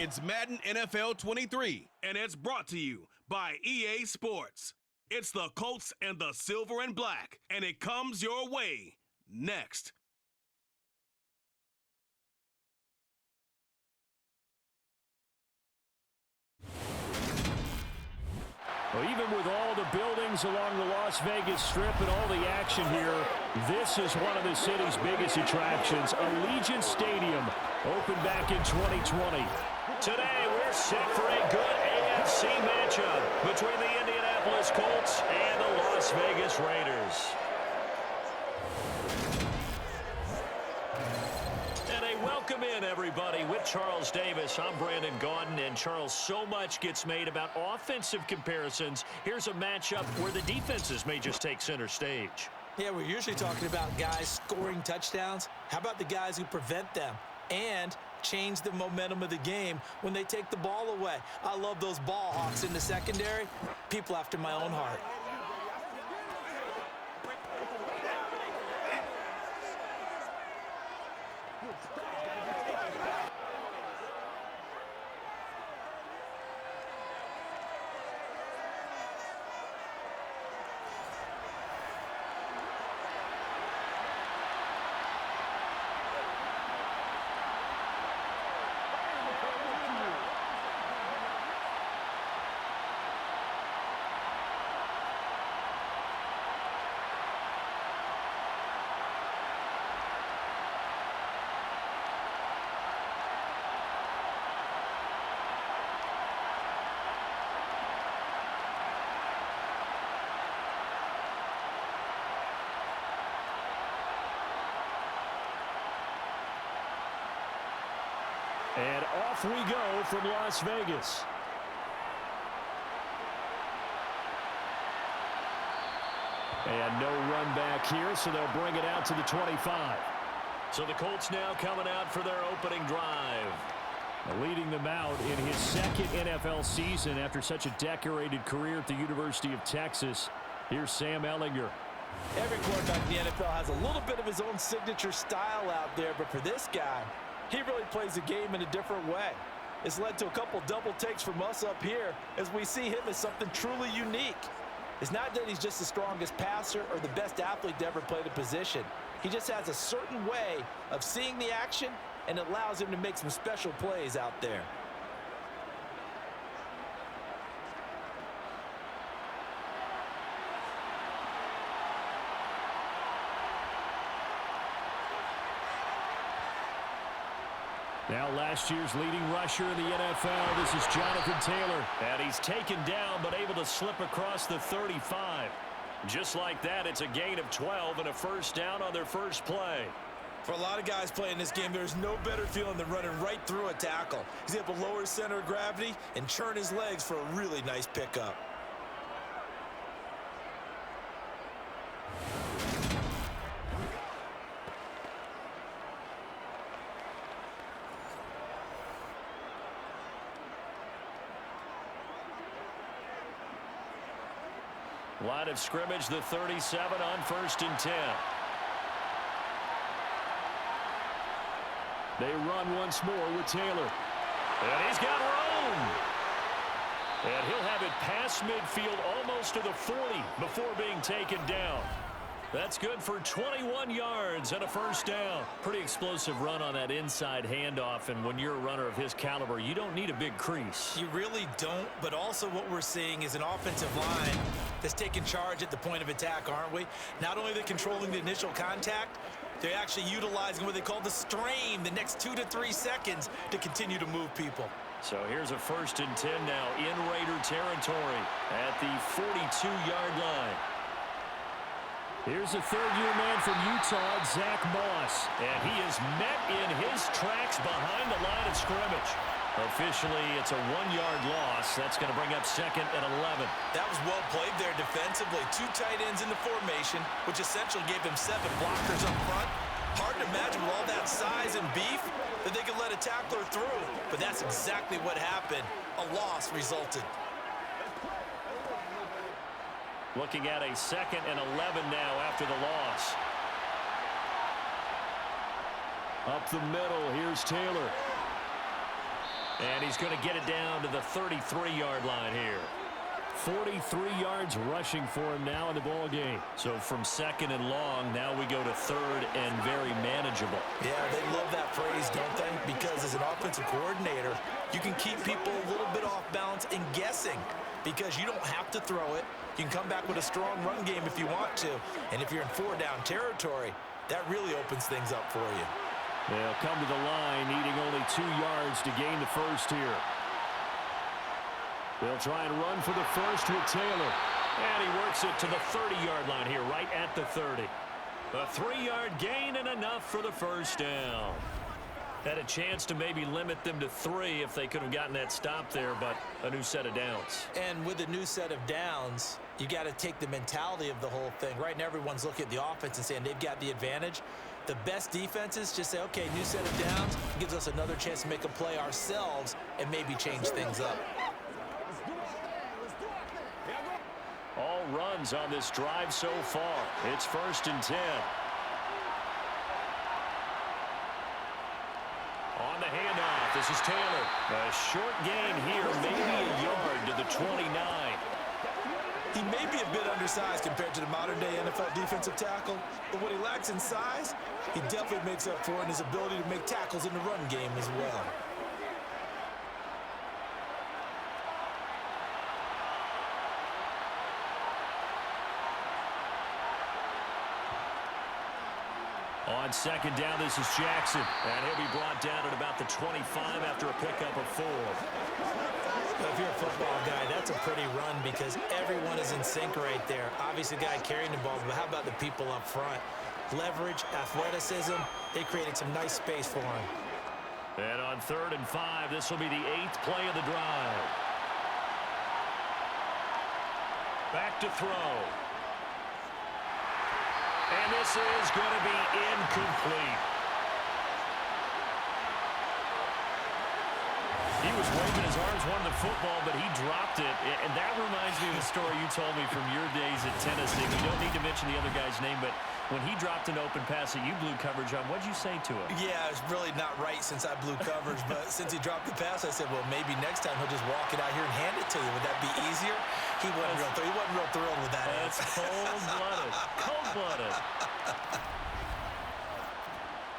It's Madden NFL 23, and it's brought to you by EA Sports. It's the Colts and the Silver and Black, and it comes your way next. Well, even with all the buildings along the Las Vegas Strip and all the action here, this is one of the city's biggest attractions. Allegiant Stadium opened back in 2020. Today, we're set for a good AFC matchup between the Indianapolis Colts and the Las Vegas Raiders. And a welcome in, everybody, with Charles Davis. I'm Brandon Gaudin, and Charles, so much gets made about offensive comparisons. Here's a matchup where the defenses may just take center stage. Yeah, we're usually talking about guys scoring touchdowns. How about the guys who prevent them and change the momentum of the game when they take the ball away? I love those ball hawks in the secondary. People after my own heart. And off we go from Las Vegas. And no run back here, so they'll bring it out to the 25. So the Colts now coming out for their opening drive. Leading them out in his second NFL season after such a decorated career at the University of Texas. Here's Sam Ehlinger. Every quarterback in the NFL has a little bit of his own signature style out there, but for this guy, he really plays the game in a different way. It's led to a couple double takes from us up here as we see him as something truly unique. It's not that he's just the strongest passer or the best athlete to ever play the position. He just has a certain way of seeing the action, and it allows him to make some special plays out there. Now last year's leading rusher in the NFL, this is Jonathan Taylor. And he's taken down but able to slip across the 35. Just like that, it's a gain of 12 and a first down on their first play. For a lot of guys playing this game, there's no better feeling than running right through a tackle. He's able to lower his center of gravity and churn his legs for a really nice pickup. Line of scrimmage, the 37 on 1st and 10. They run once more with Taylor. And he's got room. And he'll have it past midfield almost to the 40 before being taken down. That's good for 21 yards and a first down. Pretty explosive run on that inside handoff, and when you're a runner of his caliber, you don't need a big crease. You really don't, but also what we're seeing is an offensive line that's taking charge at the point of attack, aren't we? Not only are they controlling the initial contact, they're actually utilizing what they call the strain, the next 2 to 3 seconds, to continue to move people. So here's a 1st and 10 now in Raider territory at the 42-yard line. Here's a third-year man from Utah, Zach Moss. And he is met in his tracks behind the line of scrimmage. Officially, it's a 1-yard loss. That's going to bring up 2nd and 11. That was well played there defensively. 2 tight ends in the formation, which essentially gave them 7 blockers up front. Hard to imagine with all that size and beef that they could let a tackler through. But that's exactly what happened. A loss resulted. Looking at a 2nd and 11 now after the loss. Up the middle, here's Taylor. And he's going to get it down to the 33-yard line here. 43 yards rushing for him now in the ball game. So from second and long, now we go to third and very manageable. Yeah, they love that phrase, don't they? Because as an offensive coordinator, you can keep people a little bit off balance and guessing because you don't have to throw it. You can come back with a strong run game if you want to. And if you're in four-down territory, that really opens things up for you. They'll come to the line, needing only 2 yards to gain the first here. They'll try and run for the first with Taylor. And he works it to the 30-yard line here, right at the 30. A 3-yard gain and enough for the first down. Had a chance to maybe limit them to 3 if they could have gotten that stop there, but a new set of downs. And with a new set of downs, you got to take the mentality of the whole thing. Right now, everyone's looking at the offense and saying they've got the advantage. The best defenses just say, okay, new set of downs gives us another chance to make a play ourselves and maybe change things up. All runs on this drive so far. It's 1st and 10. On the handoff, this is Taylor. A short gain here, maybe a yard to the 29. He may be a bit undersized compared to the modern-day NFL defensive tackle, but what he lacks in size, he definitely makes up for in his ability to make tackles in the run game as well. On second down, this is Jackson. And he'll be brought down at about the 25 after a pickup of 4. Well, if you're a football guy, that's a pretty run because everyone is in sync right there. Obviously, the guy carrying the ball, but how about the people up front? Leverage, athleticism, they created some nice space for him. And on 3rd and 5, this will be the 8th play of the drive. Back to throw. And this is going to be incomplete. He was waving his arms, wanting the football, but he dropped it. And that reminds me of a story you told me from your days at Tennessee. You don't need to mention the other guy's name, but when he dropped an open pass that you blew coverage on, what'd you say to him? Yeah, it's really not right since I blew coverage, but since he dropped the pass, I said, well, maybe next time he'll just walk it out here and hand it to you. Would that be easier? He wasn't real thrilled with that. That's cold-blooded. Cold-blooded.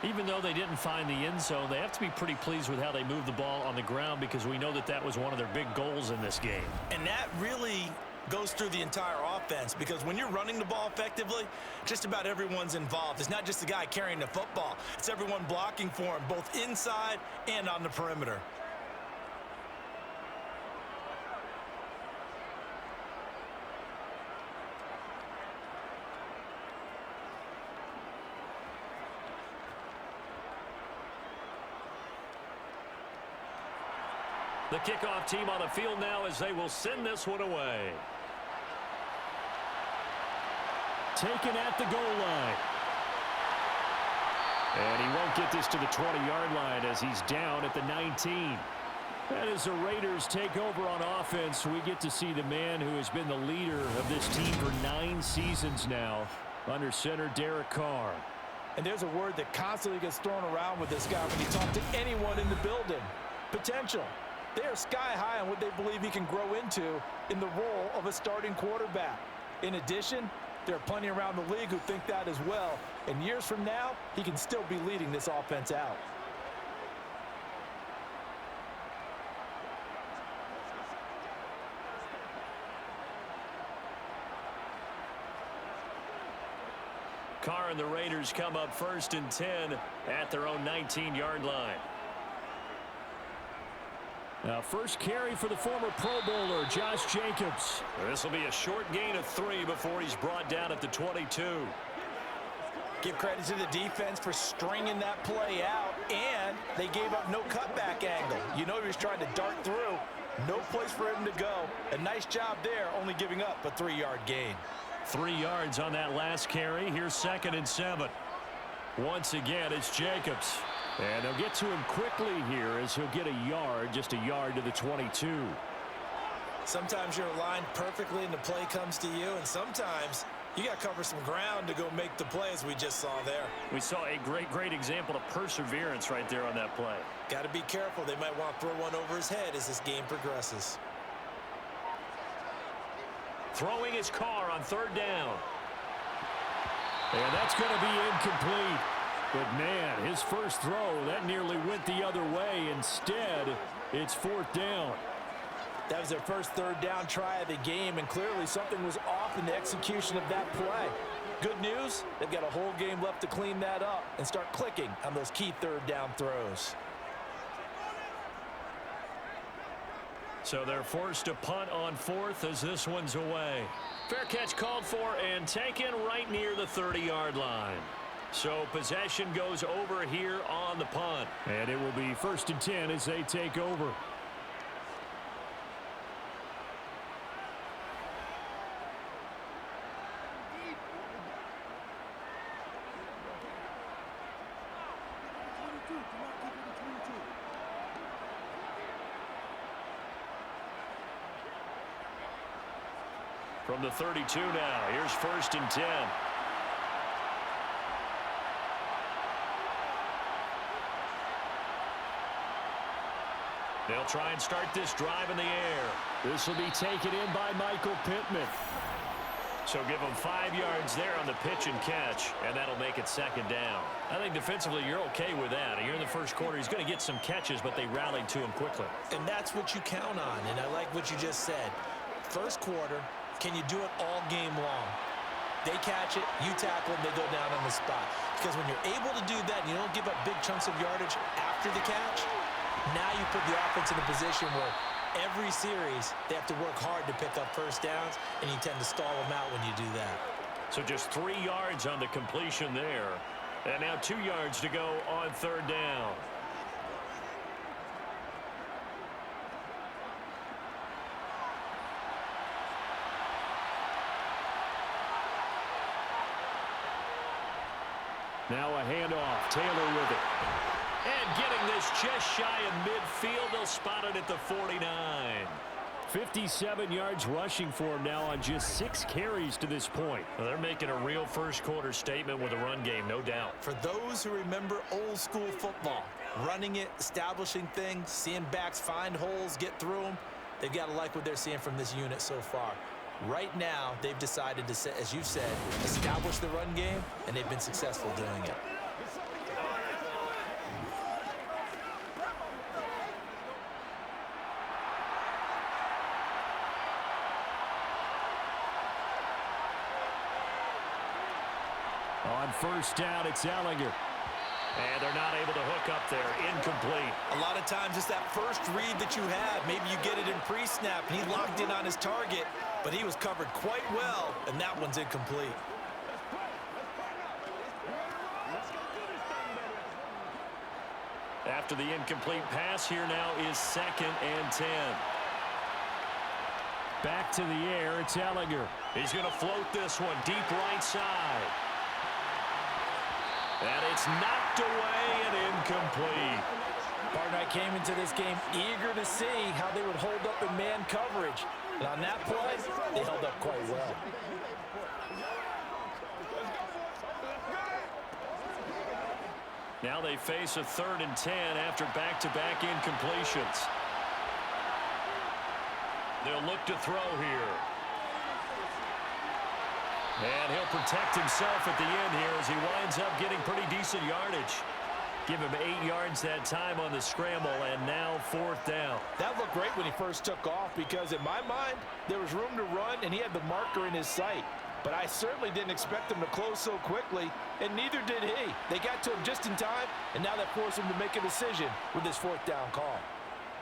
Even though they didn't find the end zone, they have to be pretty pleased with how they moved the ball on the ground because we know that that was one of their big goals in this game. And that really goes through the entire offense because when you're running the ball effectively, just about everyone's involved. It's not just the guy carrying the football. It's everyone blocking for him, both inside and on the perimeter. The kickoff team on the field now as they will send this one away. Taken at the goal line. And he won't get this to the 20-yard line as he's down at the 19. And as the Raiders take over on offense, we get to see the man who has been the leader of this team for 9 seasons now, under center Derek Carr. And there's a word that constantly gets thrown around with this guy when you talk to anyone in the building. Potential. They are sky high on what they believe he can grow into in the role of a starting quarterback. In addition, there are plenty around the league who think that as well. And years from now, he can still be leading this offense out. Carr and the Raiders come up 1st and 10 at their own 19-yard line. Now, first carry for the former Pro Bowler, Josh Jacobs. This will be a short gain of 3 before he's brought down at the 22. Give credit to the defense for stringing that play out, and they gave up no cutback angle. You know he was trying to dart through. No place for him to go. A nice job there, only giving up a 3-yard gain. 3 yards on that last carry. Here's 2nd and 7. Once again, it's Jacobs. And they'll get to him quickly here as he'll get a yard, just a yard to the 22. Sometimes you're aligned perfectly and the play comes to you, and sometimes You got to cover some ground to go make the play as we just saw there. We saw a great example of perseverance right there on that play. Got to be careful. They might want to throw one over his head as this game progresses. Throwing his car on third down. And that's going to be incomplete. But, man, his first throw, that nearly went the other way. Instead, it's fourth down. That was their first third down try of the game, and clearly something was off in the execution of that play. Good news, they've got a whole game left to clean that up and start clicking on those key third down throws. So they're forced to punt on fourth as this one's away. Fair catch called for and taken right near the 30-yard line. So possession goes over here on the punt. And it will be 1st and 10 as they take over. From the 32 now, here's 1st and 10. They'll try and start this drive in the air. This will be taken in by Michael Pittman. So give him 5 yards there on the pitch and catch, and that'll make it 2nd down. I think defensively you're okay with that. Here in the first quarter, he's going to get some catches, but they rallied to him quickly. And that's what you count on, and I like what you just said. First quarter, can you do it all game long? They catch it, you tackle them, they go down on the spot. Because when you're able to do that and you don't give up big chunks of yardage after the catch, now you put the offense in a position where every series they have to work hard to pick up first downs, and you tend to stall them out when you do that. So just 3 yards on the completion there. And now 2 yards to go on 3rd down. Now a handoff. Taylor with it. And getting this just shy of midfield. They'll spot it at the 49. 57 yards rushing for him now on just 6 carries to this point. Well, they're making a real first quarter statement with a run game, no doubt. For those who remember old school football, running it, establishing things, seeing backs find holes, get through them, they've got to like what they're seeing from this unit so far. Right now, they've decided to, as you said, establish the run game, and they've been successful doing it. On 1st down, it's Ellinger. And they're not able to hook up there. Incomplete. A lot of times it's that first read that you have. Maybe you get it in pre-snap, and he locked in on his target, but he was covered quite well, and that one's incomplete. After the incomplete pass, here now is 2nd and 10. Back to the air, it's Ellinger. He's going to float this one deep right side. And it's knocked away and incomplete. Partner, I came into this game eager to see how they would hold up in man coverage. And on that play, they held up quite well. Now they face a 3rd and 10 after back-to-back incompletions. They'll look to throw here. And he'll protect himself at the end here as he winds up getting pretty decent yardage. Give him 8 yards that time on the scramble, and now 4th down. That looked great when he first took off because in my mind, there was room to run, and he had the marker in his sight. But I certainly didn't expect him to close so quickly, and neither did he. They got to him just in time, and now that forced him to make a decision with his 4th down call.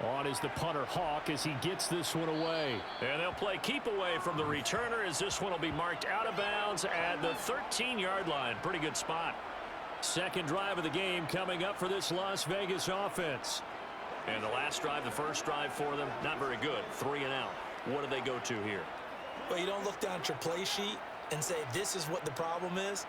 On is the punter, Hawk, as he gets this one away. And they'll play keep away from the returner as this one will be marked out of bounds at the 13-yard line. Pretty good spot. 2nd drive of the game coming up for this Las Vegas offense. And the last drive, the first drive for them, not very good. 3 and out. What do they go to here? Well, you don't look down at your play sheet and say, this is what the problem is.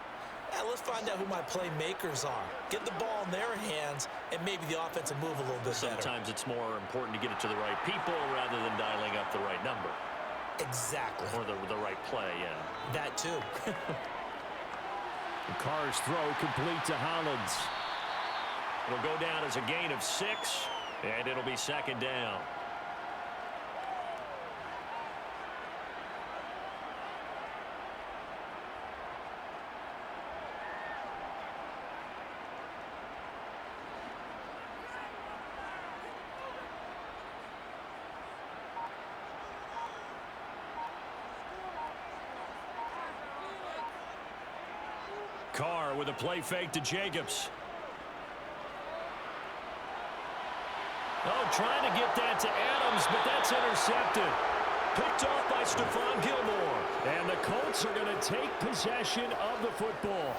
Let's find out who my playmakers are. Get the ball in their hands, and maybe the offense will move a little bit better. Sometimes it's more important to get it to the right people rather than dialing up the right number. Exactly. Or the right play, yeah. That too. The Carr's throw complete to Hollins. It'll go down as a gain of 6, and it'll be second down. Carr with a play fake to Jacobs. Oh, trying to get that to Adams, but that's intercepted. Picked off by Stephon Gilmore. And the Colts are going to take possession of the football.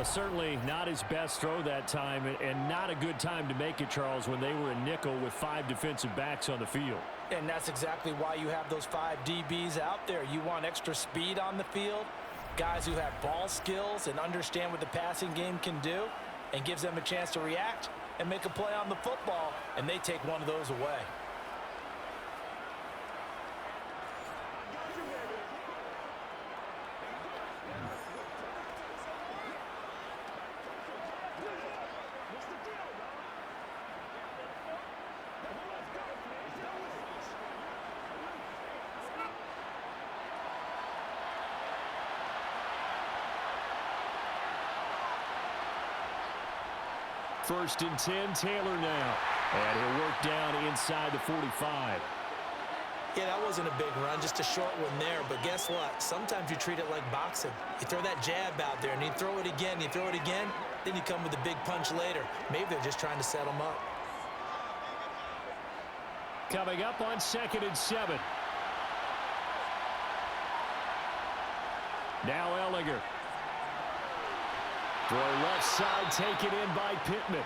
Certainly not his best throw that time, and not a good time to make it, Charles, when they were a nickel with 5 defensive backs on the field. And that's exactly why you have those 5 DBs out there. You want extra speed on the field, guys who have ball skills and understand what the passing game can do, and gives them a chance to react and make a play on the football, and they take one of those away. First and 10, Taylor now. And he'll work down inside the 45. Yeah, that wasn't a big run, just a short one there. But guess what? Sometimes you treat it like boxing. You throw that jab out there, and you throw it again, you throw it again, then you come with a big punch later. Maybe they're just trying to set him up. Coming up on 2nd and 7. Now Ellinger. Throw left side taken in by Pittman.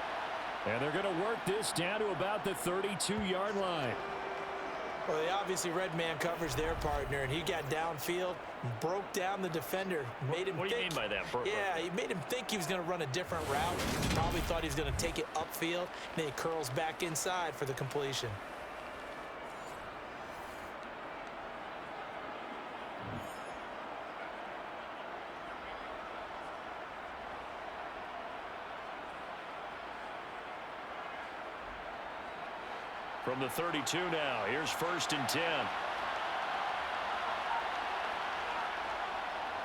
And they're going to work this down to about the 32-yard line. Well, they obviously read man coverage their partner, and he got downfield, broke down the defender, made him What do you mean by that? Yeah, he made him think he was going to run a different route. Probably thought he was going to take it upfield, and then he curls back inside for the completion. From the 32 now, here's 1st and 10.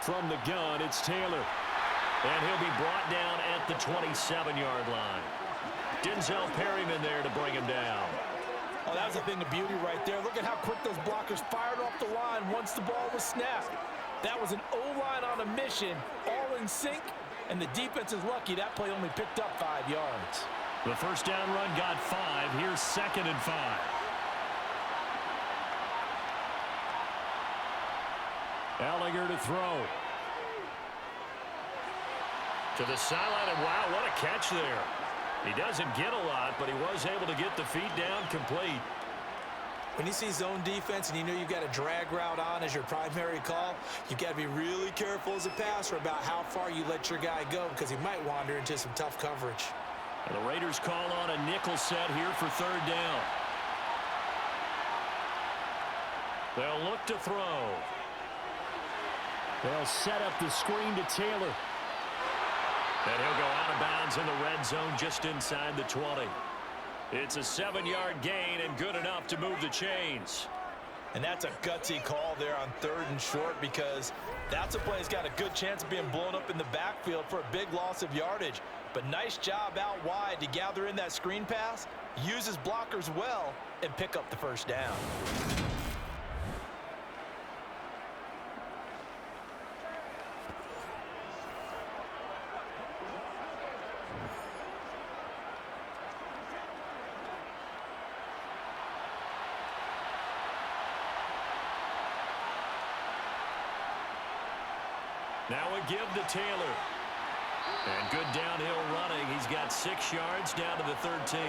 From the gun, it's Taylor. And he'll be brought down at the 27-yard line. Denzel Perryman there to bring him down. Oh, that was a thing of beauty right there. Look at how quick those blockers fired off the line once the ball was snapped. That was an O-line on a mission, all in sync, and the defense is lucky that play only picked up 5 yards. The first down run got 5. Here's 2nd and 5. Ellinger to throw. To the sideline, and wow, what a catch there. He doesn't get a lot, but he was able to get the feet down complete. When you see zone defense and you know you've got a drag route on as your primary call, you've got to be really careful as a passer about how far you let your guy go, because he might wander into some tough coverage. And the Raiders call on a nickel set here for 3rd down. They'll look to throw. They'll set up the screen to Taylor. And he'll go out of bounds in the red zone just inside the 20. It's a 7-yard gain and good enough to move the chains. And that's a gutsy call there on 3rd and short, because that's a play that's got a good chance of being blown up in the backfield for a big loss of yardage. But nice job out wide to gather in that screen pass, use his blockers well, and pick up the first down. Now a give to Taylor. And good downhill running. He's got 6 yards down to the 13.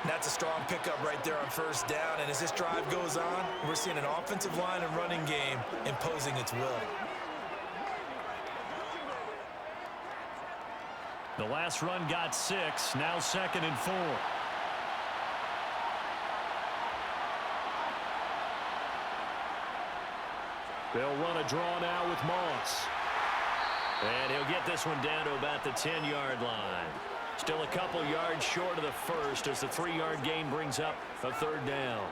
That's a strong pickup right there on 1st down. And as this drive goes on, we're seeing an offensive line and running game imposing its will. The last run got 6. Now 2nd and 4. They'll run a draw now with Moss. And he'll get this one down to about the 10-yard line. Still a couple yards short of the first as the 3-yard gain brings up a third down.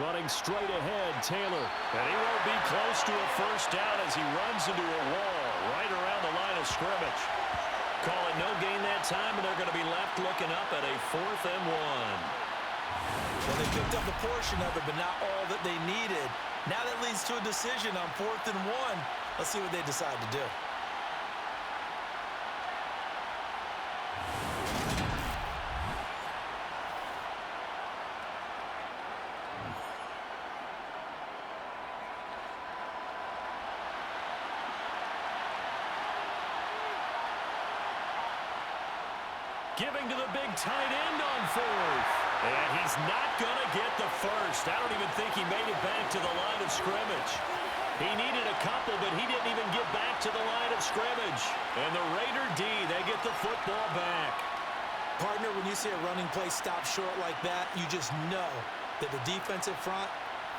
Running straight ahead, Taylor. And he won't be close to a first down as he runs into a wall right around the line of scrimmage. Call it no gain that time, and they're going to be left looking up at a 4th and 1. Well, they picked up a portion of it, but not all that they needed. Now that leads to a decision on 4th and 1. Let's see what they decide to do. Giving to the big tight end on 4th. And he's not going to get the first. I don't even think he made it back to the line of scrimmage. He needed a couple, but he didn't even get back to the line of scrimmage. And the Raider D, they get the football back. Partner, when you see a running play stop short like that, you just know that the defensive front,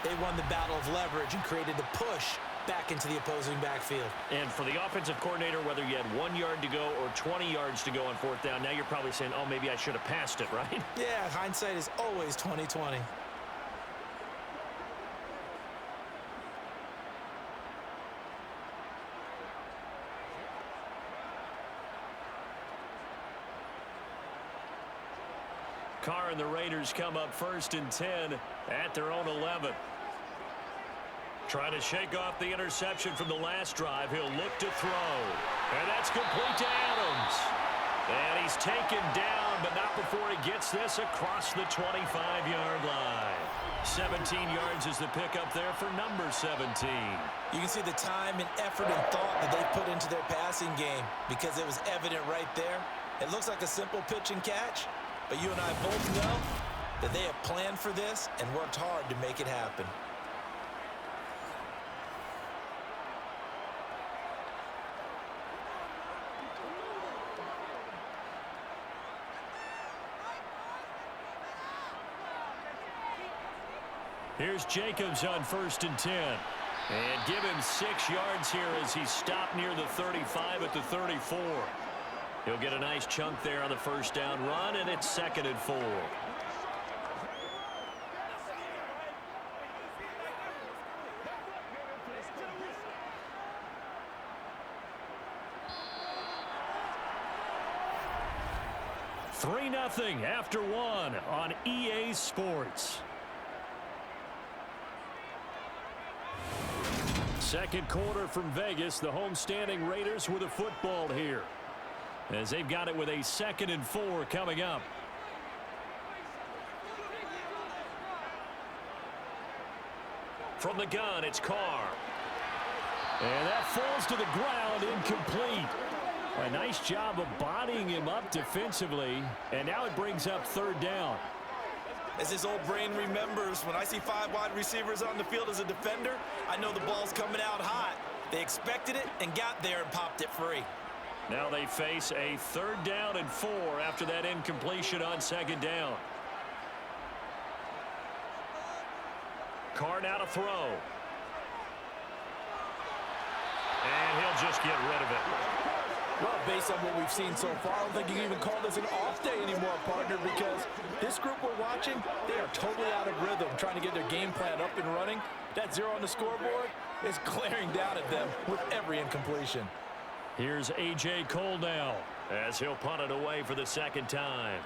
they won the battle of leverage and created the push back into the opposing backfield. And for the offensive coordinator, whether you had 1 yard to go or 20 yards to go on 4th down, now you're probably saying, oh, maybe I should have passed it, right? Yeah, hindsight is always 20/20. Carr and the Raiders come up 1st and 10 at their own 11. Trying to shake off the interception from the last drive. He'll look to throw. And that's complete to Adams. And he's taken down, but not before he gets this across the 25-yard line. 17 yards is the pickup there for number 17. You can see the time and effort and thought that they put into their passing game because it was evident right there. It looks like a simple pitch and catch, but you and I both know that they have planned for this and worked hard to make it happen. Here's Jacobs on 1st and 10. And give him 6 yards here as he stopped near the 35 at the 34. He'll get a nice chunk there on the first down run, and it's 2nd and 4. Three 0 after 1 on EA Sports. Second quarter from Vegas. The homestanding Raiders with a football here, as they've got it with a 2nd and 4 coming up. From the gun, it's Carr. And that falls to the ground, incomplete. A nice job of bodying him up defensively, and now it brings up 3rd down. As his old brain remembers, when I see 5 wide receivers on the field as a defender, I know the ball's coming out hot. They expected it and got there and popped it free. Now they face a 3rd down and 4 after that incompletion on 2nd down. Carr now to throw. And he'll just get rid of it. Well, based on what we've seen so far, I don't think you can even call this an off day anymore, partner, because this group we're watching, they are totally out of rhythm, trying to get their game plan up and running. That 0 on the scoreboard is glaring down at them with every incompletion. Here's A.J. Cole now, as he'll punt it away for the 2nd time.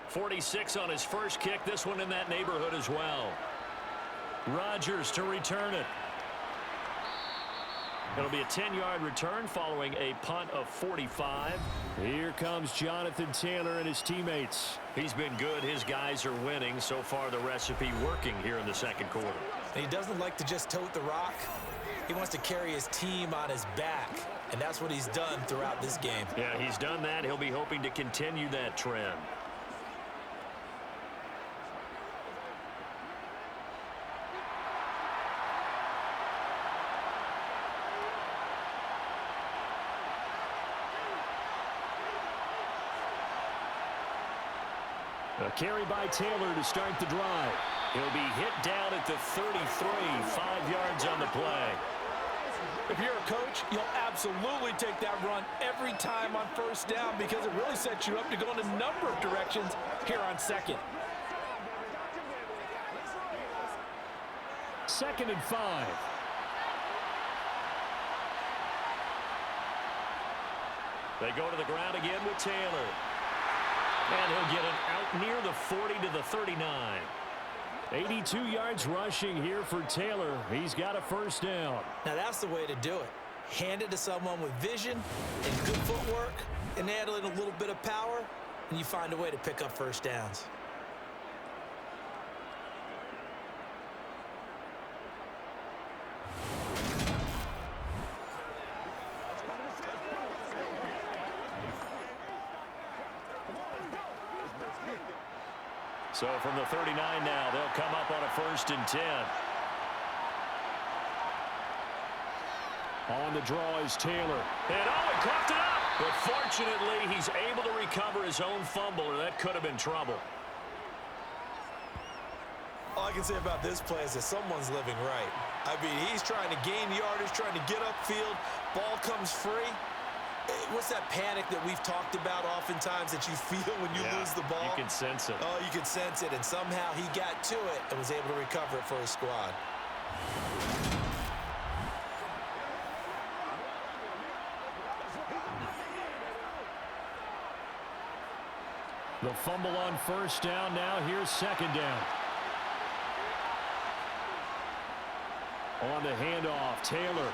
46 on his first kick, this one in that neighborhood as well. Rodgers to return it. It'll be a 10-yard return following a punt of 45. Here comes Jonathan Taylor and his teammates. He's been good. His guys are winning. So far, the recipe working here in the 2nd quarter. And he doesn't like to just tote the rock. He wants to carry his team on his back, and that's what he's done throughout this game. Yeah, he's done that. He'll be hoping to continue that trend. A carry by Taylor to start the drive. He'll be hit down at the 33, 5 yards on the play. If you're a coach, you'll absolutely take that run every time on first down because it really sets you up to go in a number of directions here on second. 2nd and 5. They go to the ground again with Taylor. And he'll get it out near the 40 to the 39. 82 yards rushing here for Taylor. He's got a first down. Now that's the way to do it. Hand it to someone with vision and good footwork and add in a little bit of power, and you find a way to pick up first downs. So from the 39 now, they'll come up on a 1st and 10. On the draw is Taylor. And he coughed it up. But fortunately, he's able to recover his own fumble, or that could have been trouble. All I can say about this play is that someone's living right. I mean, he's trying to gain yardage, trying to get upfield. Ball comes free. What's that panic that we've talked about oftentimes that you feel when you lose the ball? You can sense it. Oh, you can sense it, and somehow he got to it and was able to recover it for his squad. The fumble on first down. Now here's 2nd down. On the handoff, Taylor.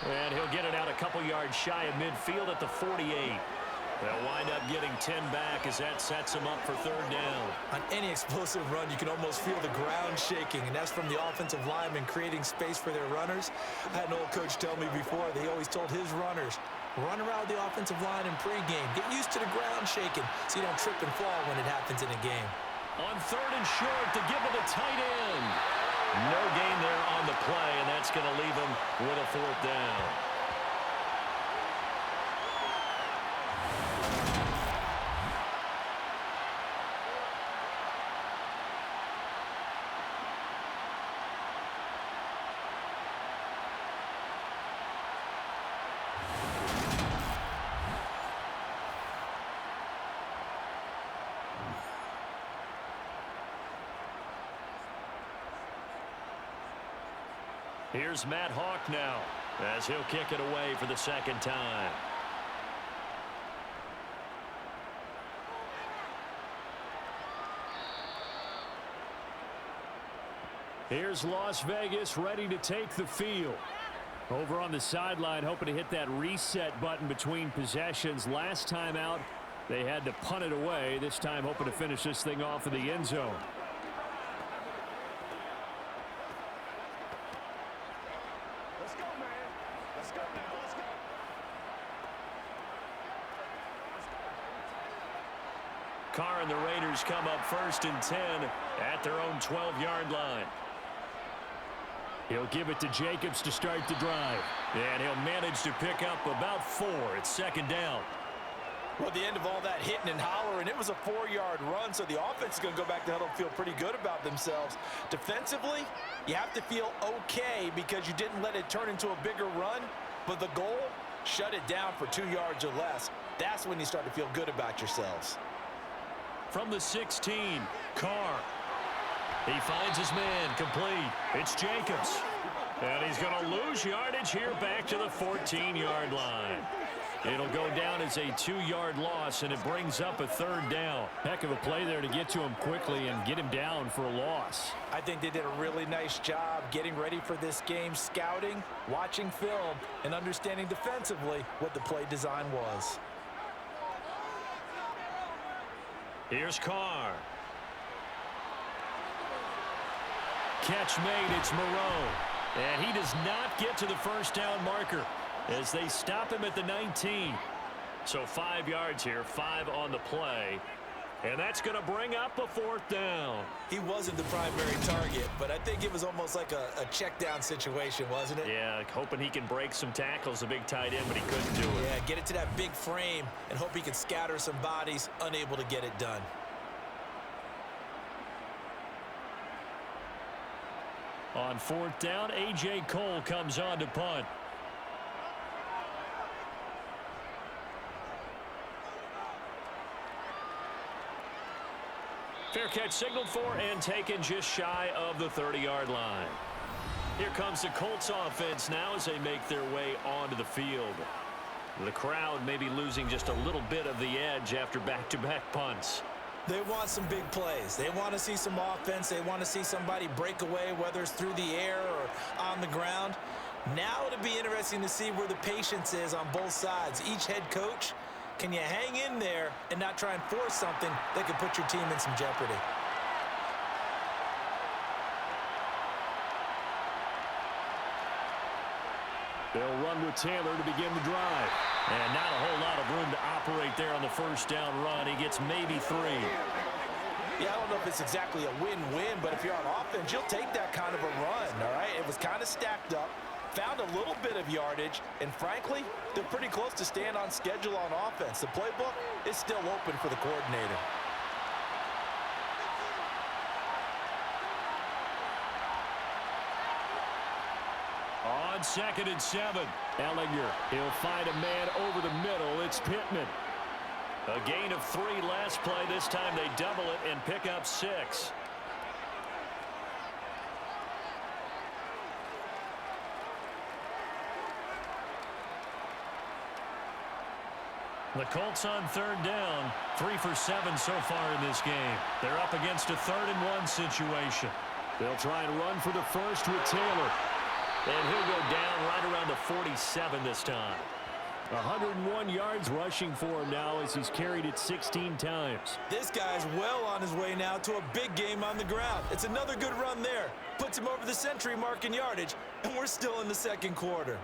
And he'll get it out a couple yards shy of midfield at the 48. They'll wind up getting 10 back as that sets them up for 3rd down. On any explosive run, you can almost feel the ground shaking, and that's from the offensive linemen creating space for their runners. I had an old coach tell me before, he always told his runners, run around the offensive line in pregame. Get used to the ground shaking so you don't trip and fall when it happens in a game. On 3rd and short to give it a tight end. No gain there on the play, and that's going to leave him with a 4th down. Here's Matt Hawk now as he'll kick it away for the 2nd time. Here's Las Vegas ready to take the field. Over on the sideline, hoping to hit that reset button between possessions. Last time out, they had to punt it away. This time hoping to finish this thing off in the end zone. Carr and the Raiders come up 1st and 10 at their own 12-yard line. He'll give it to Jacobs to start the drive. And he'll manage to pick up about 4. It's 2nd down. Well, at the end of all that hitting and hollering, it was a 4-yard run, so the offense is going to go back to huddle and feel pretty good about themselves. Defensively, you have to feel okay because you didn't let it turn into a bigger run, but the goal, shut it down for 2 yards or less. That's when you start to feel good about yourselves. From the 16, Carr. He finds his man complete. It's Jacobs. And he's going to lose yardage here back to the 14-yard line. It'll go down as a 2-yard loss, and it brings up a 3rd down. Heck of a play there to get to him quickly and get him down for a loss. I think they did a really nice job getting ready for this game, scouting, watching film, and understanding defensively what the play design was. Here's Carr. Catch made, it's Moreau. And he does not get to the first down marker as they stop him at the 19. So 5 yards here, 5 on the play. And that's going to bring up a 4th down. He wasn't the primary target, but I think it was almost like a check down situation, wasn't it? Yeah, hoping he can break some tackles, a big tight end, but he couldn't do it. Yeah, get it to that big frame and hope he can scatter some bodies, unable to get it done. On 4th down, A.J. Cole comes on to punt. Fair catch signaled for and taken just shy of the 30-yard line. Here comes the Colts offense now as they make their way onto the field. The crowd may be losing just a little bit of the edge after back-to-back punts. They want some big plays. They want to see some offense. They want to see somebody break away, whether it's through the air or on the ground. Now it'll be interesting to see where the patience is on both sides. Each head coach, can you hang in there and not try and force something that could put your team in some jeopardy? They'll run with Taylor to begin the drive. And not a whole lot of room to operate there on the first down run. He gets maybe 3. Yeah, I don't know if it's exactly a win-win, but if you're on offense, you'll take that kind of a run, all right? It was kind of stacked up, found a little bit of yardage, and frankly, they're pretty close to staying on schedule on offense. The playbook is still open for the coordinator. On 2nd and 7. Ellinger, he'll find a man over the middle. It's Pittman. A gain of 3 last play. This time they double it and pick up 6. The Colts on 3rd down. 3 for 7 so far in this game. They're up against a 3rd and 1 situation. They'll try and run for the first with Taylor. And he'll go down right around the 47 this time. 101 yards rushing for him now as he's carried it 16 times. This guy's well on his way now to a big game on the ground. It's another good run there. Puts him over the century mark in yardage, and we're still in the second quarter.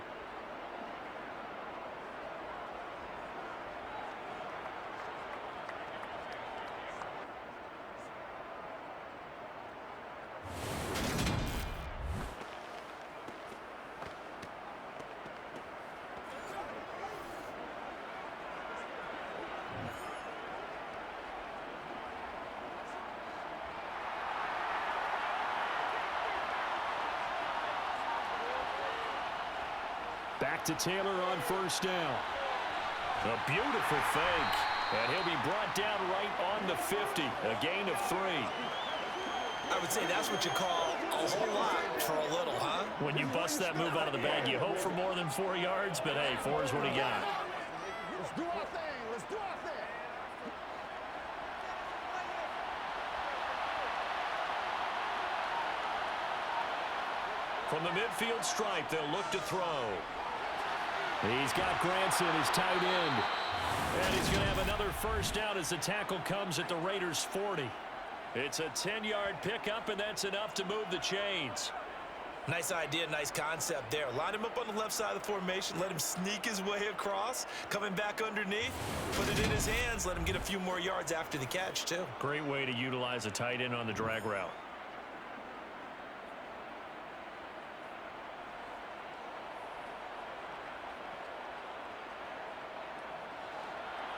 Back to Taylor on first down. A beautiful fake. And he'll be brought down right on the 50. A gain of 3. I would say that's what you call a whole lot for a little, huh? When you bust that move out of the bag, you hope for more than 4 yards, but hey, 4 is what he got. Let's do our thing. Let's do our thing. From the midfield stripe, they'll look to throw. He's got Granson, his tight end. And he's going to have another first down as the tackle comes at the Raiders' 40. It's a 10-yard pickup, and that's enough to move the chains. Nice idea, nice concept there. Line him up on the left side of the formation, let him sneak his way across, coming back underneath, put it in his hands, let him get a few more yards after the catch, too. Great way to utilize a tight end on the drag route.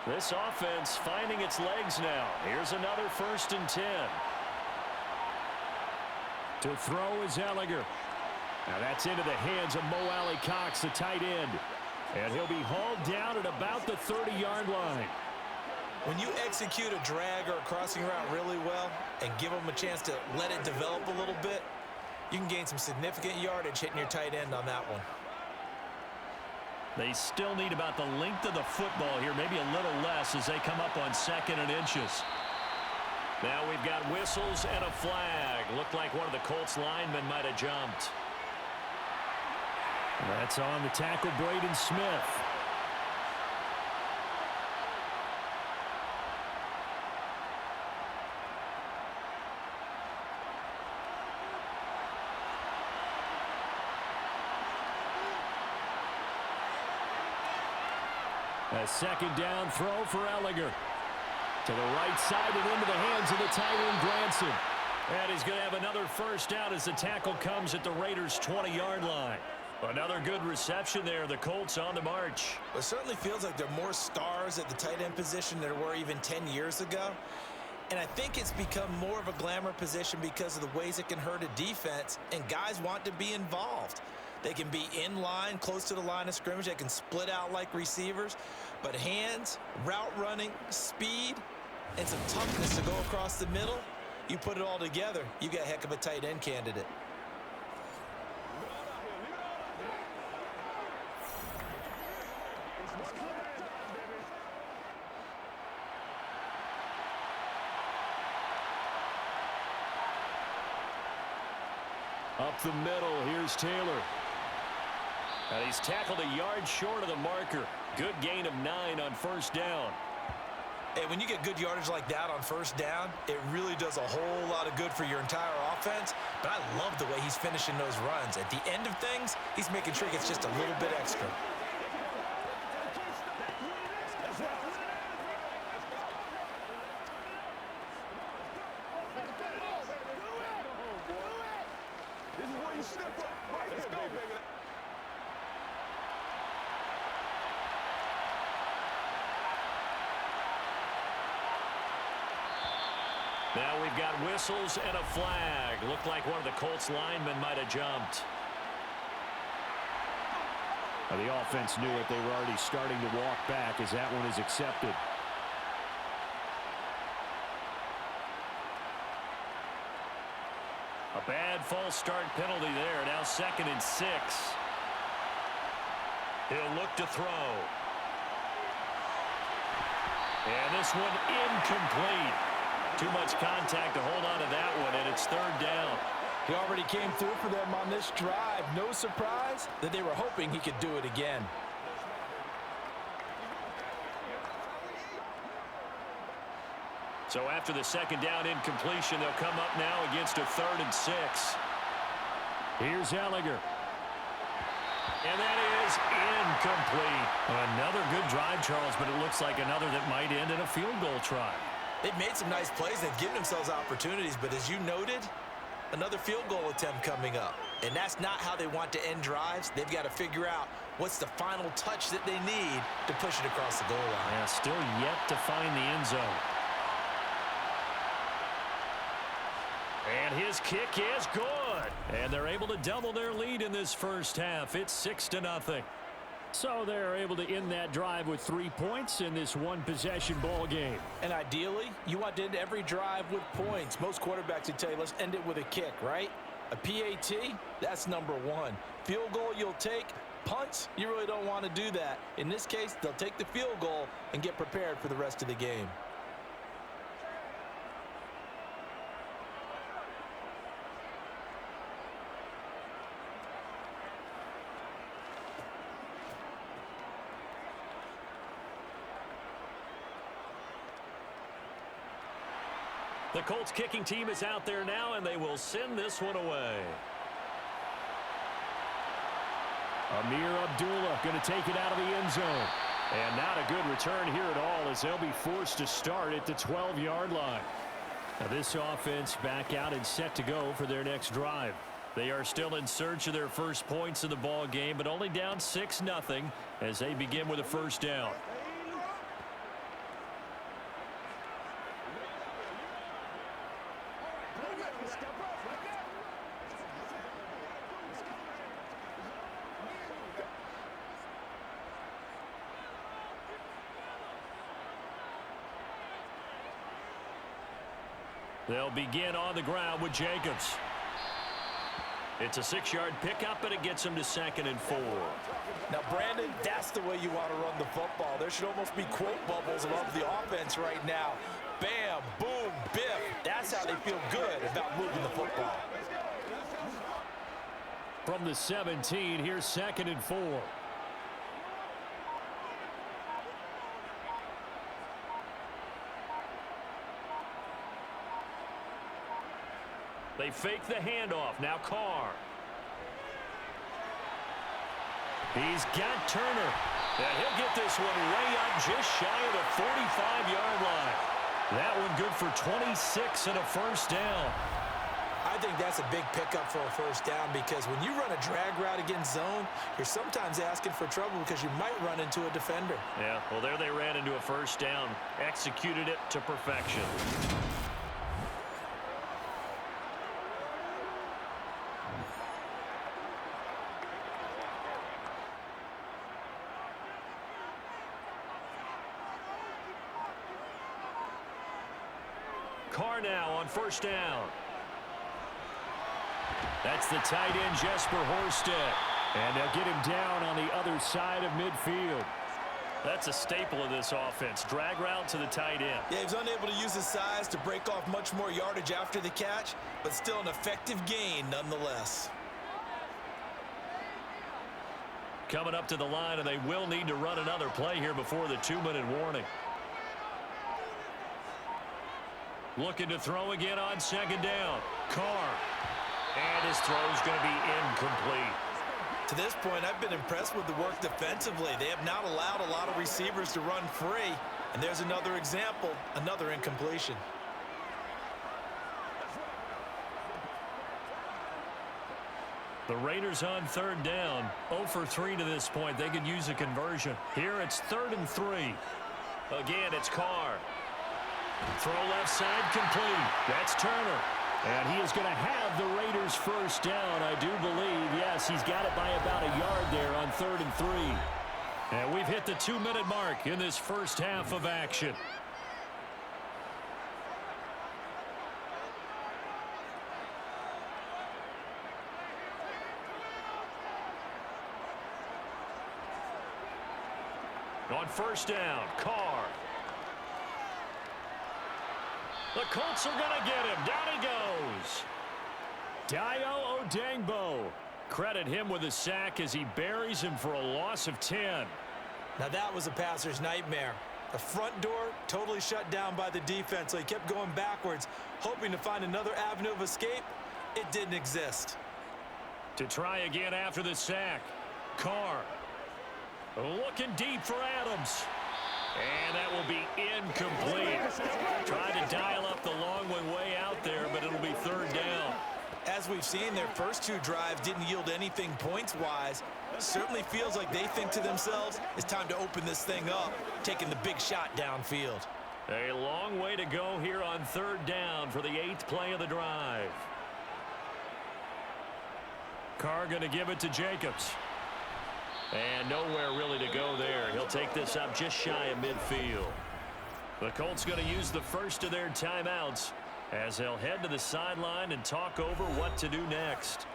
This offense finding its legs now. Here's another 1st and 10. To throw is Ellinger. Now that's into the hands of Mo Alley-Cox, the tight end. And he'll be hauled down at about the 30-yard line. When you execute a drag or a crossing route really well and give them a chance to let it develop a little bit, you can gain some significant yardage hitting your tight end on that one. They still need about the length of the football here, maybe a little less as they come up on 2nd and inches. Now we've got whistles and a flag. Looked like one of the Colts linemen might have jumped. That's on the tackle, Braden Smith. A 2nd down throw for Ellinger. To the right side and into the hands of the tight end, Granson. And he's going to have another first down as the tackle comes at the Raiders' 20-yard line. Another good reception there. The Colts on the march. It certainly feels like there are more stars at the tight end position than there were even 10 years ago. And I think it's become more of a glamour position because of the ways it can hurt a defense, and guys want to be involved. They can be in line, close to the line of scrimmage. They can split out like receivers. But hands, route running, speed, and some toughness to go across the middle, you put it all together, you got a heck of a tight end candidate. Up the middle, here's Taylor. And he's tackled a yard short of the marker. Good gain of 9 on first down. Hey, when you get good yardage like that on first down, it really does a whole lot of good for your entire offense. But I love the way he's finishing those runs. At the end of things, he's making sure he gets just a little bit extra. Now we've got whistles and a flag. Looked like one of the Colts linemen might have jumped. Well, the offense knew it. They were already starting to walk back as that one is accepted. A bad false start penalty there. Now 2nd and 6. He'll look to throw. And this one incomplete. Too much contact to hold on to that one, and it's 3rd down. He already came through for them on this drive. No surprise that they were hoping he could do it again. So after the 2nd down incompletion, they'll come up now against a 3rd and 6. Here's Ellinger. And that is incomplete. Another good drive, Charles, but it looks like another that might end in a field goal try. They've made some nice plays. They've given themselves opportunities, but as you noted, another field goal attempt coming up. And that's not how they want to end drives. They've got to figure out what's the final touch that they need to push it across the goal line. Yeah, still yet to find the end zone. And his kick is good. And they're able to double their lead in this first half. It's 6-0. So they're able to end that drive with 3 points in this one-possession ball game. And ideally, you want to end every drive with points. Most quarterbacks would tell you, let's end it with a kick, right? A PAT, that's number 1. Field goal you'll take. Punts, you really don't want to do that. In this case, they'll take the field goal and get prepared for the rest of the game. The Colts kicking team is out there now, and they will send this one away. Amir Abdullah going to take it out of the end zone. And not a good return here at all as they'll be forced to start at the 12-yard line. Now this offense back out and set to go for their next drive. They are still in search of their first points in the ball game, but only down 6-0 as they begin with a first down. They'll begin on the ground with Jacobs. It's a 6-yard pickup, and it gets him to 2nd and 4. Now, Brandon, that's the way you want to run the football. There should almost be quote bubbles above the offense right now. Bam, boom, biff. That's how they feel good about moving the football. From the 17, here's 2nd and 4. They fake the handoff. Now Carr. He's got Turner. And he'll get this one way up just shy of the 45-yard line. That one good for 26 and a first down. I think that's a big pickup for a first down because when you run a drag route against zone, you're sometimes asking for trouble because you might run into a defender. Yeah, well, there they ran into a first down. Executed it to perfection. Carr now on first down. That's the tight end, Jesper Horsted. And they'll get him down on the other side of midfield. That's a staple of this offense. Drag route to the tight end. Yeah, he's unable to use his size to break off much more yardage after the catch, but still an effective gain nonetheless. Coming up to the line, and they will need to run another play here before the 2-minute warning. Looking to throw again on second down. Carr. And his throw's going to be incomplete. To this point, I've been impressed with the work defensively. They have not allowed a lot of receivers to run free. And there's another example, another incompletion. The Raiders on third down. 0 for 3 to this point. They could use a conversion. Here it's 3rd and 3. Again, it's Carr. Throw left side complete. That's Turner. And he is going to have the Raiders first down, I do believe. Yes, he's got it by about a yard there on 3rd and 3. And we've hit the 2-minute mark in this first half of action. On first down, Carr. The Colts are going to get him. Down he goes. Dio Odangbo. Credit him with a sack as he buries him for a loss of 10. Now that was a passer's nightmare. The front door totally shut down by the defense, so he kept going backwards, hoping to find another avenue of escape. It didn't exist. To try again after the sack. Carr. Looking deep for Adams. And that will be incomplete. Trying to dial up the long one way out there, but it'll be 3rd down. As we've seen, their first 2 drives didn't yield anything points-wise. Certainly feels like they think to themselves, it's time to open this thing up, taking the big shot downfield. A long way to go here on 3rd down for the 8th play of the drive. Carr going to give it to Jacobs. And nowhere really to go there. He'll take this up just shy of midfield. The Colts going to use the first of their timeouts as they'll head to the sideline and talk over what to do next.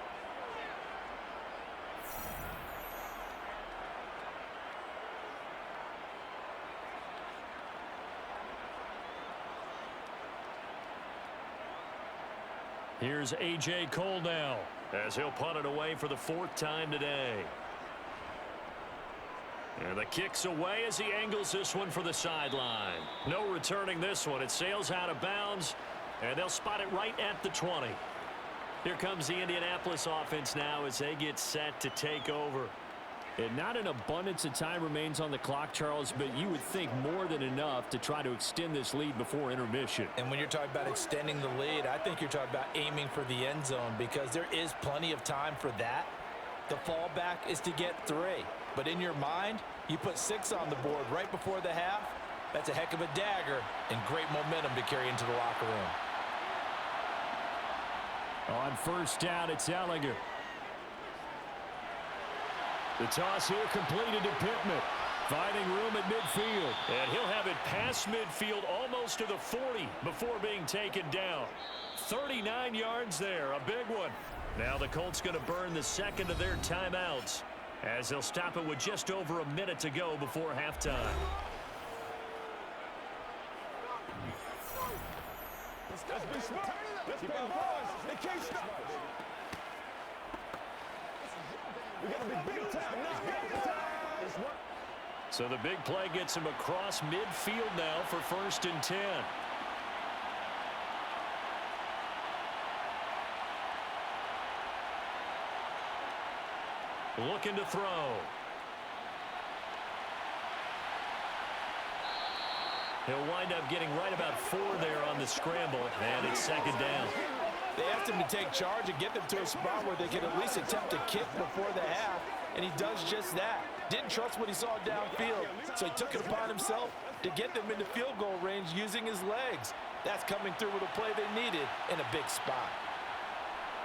Here's A.J. Cole now as he'll punt it away for the 4th time today. And the kick's away as he angles this one for the sideline. No returning this one. It sails out of bounds, and they'll spot it right at the 20. Here comes the Indianapolis offense now as they get set to take over. And not an abundance of time remains on the clock, Charles, but you would think more than enough to try to extend this lead before intermission. And when you're talking about extending the lead, I think you're talking about aiming for the end zone because there is plenty of time for that. The fallback is to get 3. But in your mind, you put 6 on the board right before the half. That's a heck of a dagger and great momentum to carry into the locker room. On first down, it's Ellinger. The toss here completed to Pittman. Finding room at midfield. And he'll have it past midfield almost to the 40 before being taken down. 39 yards there, a big one. Now the Colts going to burn the 2nd of their timeouts as they'll stop it with just over a minute to go before halftime. Let's be smart. Let's be boys. They can't stop us. We got to be big time now. So the big play gets him across midfield now for 1st and 10. Looking to throw. He'll wind up getting right about 4 there on the scramble, and it's 2nd down. They asked him to take charge and get them to a spot where they could at least attempt a kick before the half, and he does just that. Didn't trust what he saw downfield, so he took it upon himself to get them into field goal range using his legs. That's coming through with a play they needed in a big spot.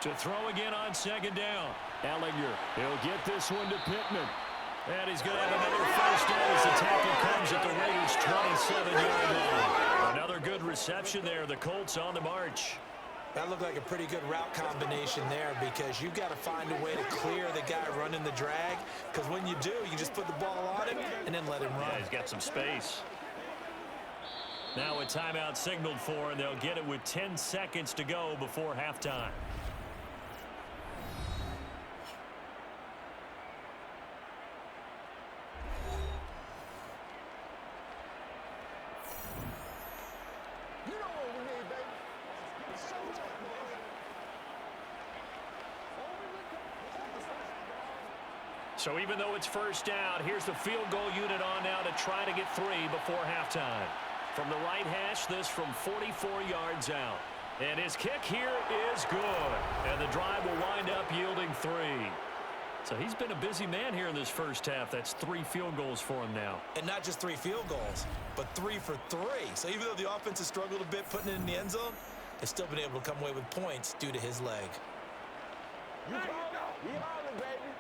To throw again on second down. Ellinger, he'll get this one to Pittman. And he's going to have another first down as the tackle comes at the Raiders' 27-yard line. Another good reception there. The Colts on the march. That looked like a pretty good route combination there because you've got to find a way to clear the guy running the drag, because when you do, you just put the ball on him and then let him run. Yeah, he's got some space. Now a timeout signaled for, and they'll get it with 10 seconds to go before halftime. So even though it's first down, here's the field goal unit on now to try to get 3 before halftime. From the right hash, this from 44 yards out. And his kick here is good. And the drive will wind up yielding 3. So he's been a busy man here in this first half. That's 3 field goals for him now. And not just 3 field goals, but 3 for 3. So even though the offense has struggled a bit putting it in the end zone, they've still been able to come away with points due to his leg. You call it. You call it, baby.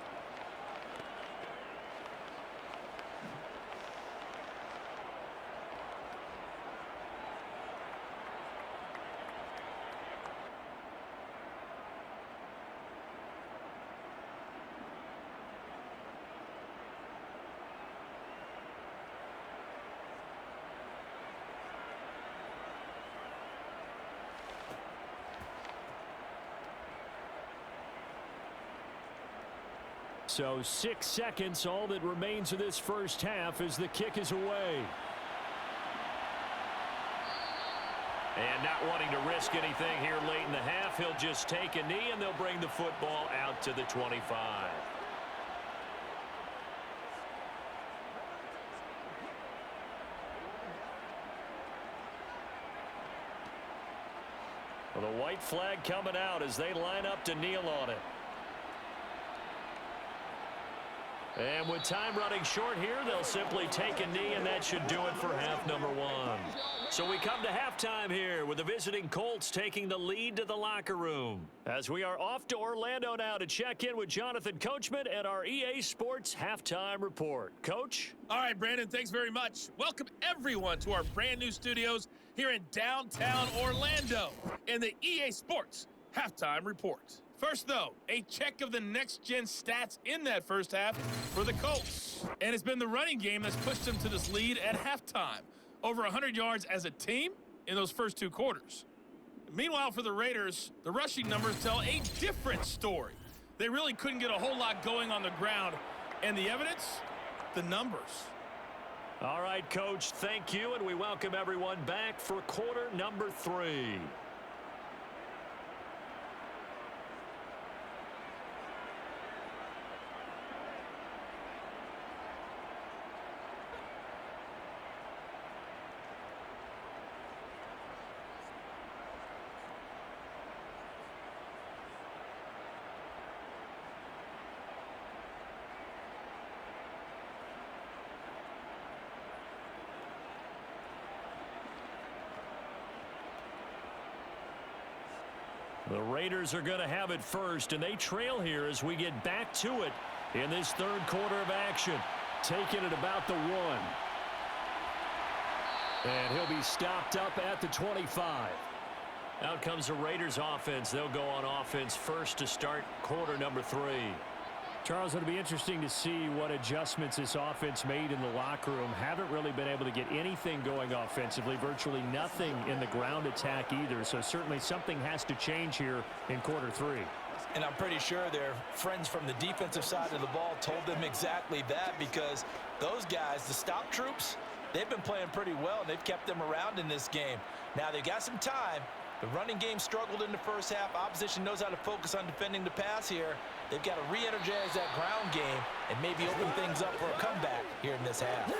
So 6 seconds, all that remains of this first half as the kick is away. And not wanting to risk anything here late in the half, he'll just take a knee and they'll bring the football out to the 25. Well, the white flag coming out as they line up to kneel on it. And with time running short here, they'll simply take a knee, and that should do it for half number 1. So we come to halftime here with the visiting Colts taking the lead to the locker room. As we are off to Orlando now to check in with Jonathan Coachman and our EA Sports Halftime Report. Coach? All right, Brandon, thanks very much. Welcome, everyone, to our brand new studios here in downtown Orlando in the EA Sports Halftime Report. First, though, a check of the next-gen stats in that first half for the Colts. And it's been the running game that's pushed them to this lead at halftime. Over 100 yards as a team in those first 2 quarters. Meanwhile, for the Raiders, the rushing numbers tell a different story. They really couldn't get a whole lot going on the ground. And the evidence? The numbers. All right, Coach, thank you, and we welcome everyone back for quarter number 3. The Raiders are going to have it first, and they trail here as we get back to it in this third quarter of action. Taking it about the 1. And he'll be stopped up at the 25. Out comes the Raiders offense. They'll go on offense first to start quarter number 3. Charles, it'll be interesting to see what adjustments this offense made in the locker room. Haven't really been able to get anything going offensively, virtually nothing in the ground attack either. So certainly something has to change here in quarter 3. And I'm pretty sure their friends from the defensive side of the ball told them exactly that, because those guys, the stop troops, they've been playing pretty well, and they've kept them around in this game. Now they've got some time. The running game struggled in the first half. Opposition knows how to focus on defending the pass here. They've got to re-energize that ground game, and and maybe open things up for a comeback here in this half.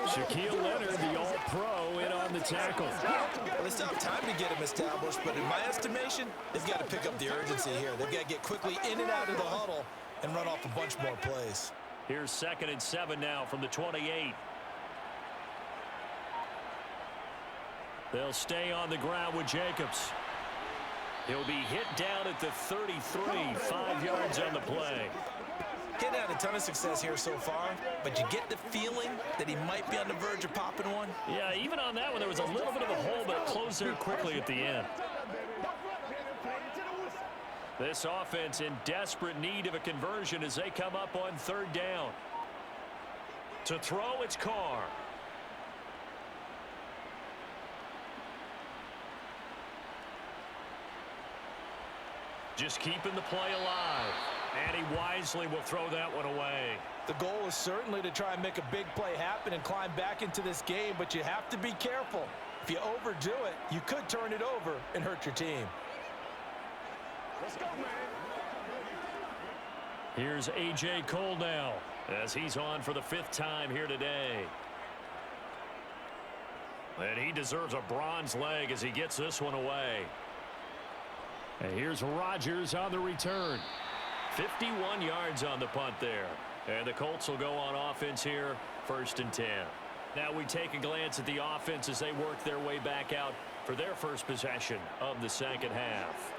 Shaquille Leonard, the All-Pro, in on the tackle. Well, they still have time to get him established, but in my estimation, they've got to pick up the urgency here. They've got to get quickly in and out of the huddle and run off a bunch more plays. Here's 2nd and 7 now from the 28. They'll stay on the ground with Jacobs. He'll be hit down at the 33, 5 yards on the play. Getting had a ton of success here so far, but you get the feeling that he might be on the verge of popping one. Yeah, even on that one, there was a little bit of a hole, but it closed there quickly at the end. This offense in desperate need of a conversion as they come up on 3rd down. To throw, it's Carr. Just keeping the play alive. And he wisely will throw that one away. The goal is certainly to try and make a big play happen and climb back into this game, but you have to be careful. If you overdo it, you could turn it over and hurt your team. Let's go, man. Here's A.J. Cole now as he's on for the 5th time here today. And he deserves a bronze leg as he gets this one away. And here's Rodgers on the return. 51 yards on the punt there. And the Colts will go on offense here, 1st and 10. Now we take a glance at the offense as they work their way back out for their first possession of the 2nd half.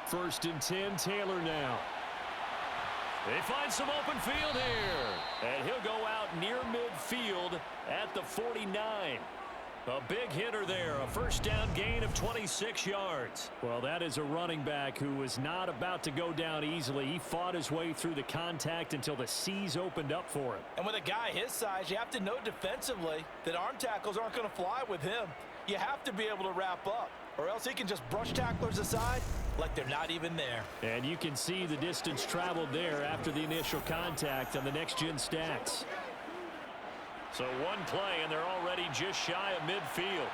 First and 10, Taylor now. They find some open field here. And he'll go out near midfield at the 49. A big hitter there. A 1st down gain of 26 yards. Well, that is a running back who was not about to go down easily. He fought his way through the contact until the seas opened up for him. And with a guy his size, you have to know defensively that arm tackles aren't going to fly with him. You have to be able to wrap up, or else he can just brush tacklers aside like they're not even there. And you can see the distance traveled there after the initial contact on the next-gen stats. So one play, and they're already just shy of midfield.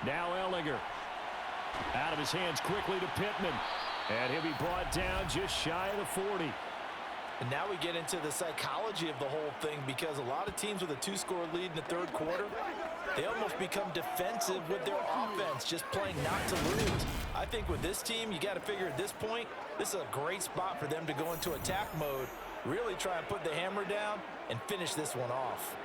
Now Ellinger. Out of his hands quickly to Pittman. And he'll be brought down just shy of the 40. And now we get into the psychology of the whole thing, because a lot of teams with a 2-score lead in the 3rd quarter, they almost become defensive with their offense, just playing not to lose. I think with this team, you got to figure at this point, this is a great spot for them to go into attack mode, really try and put the hammer down and finish this one off.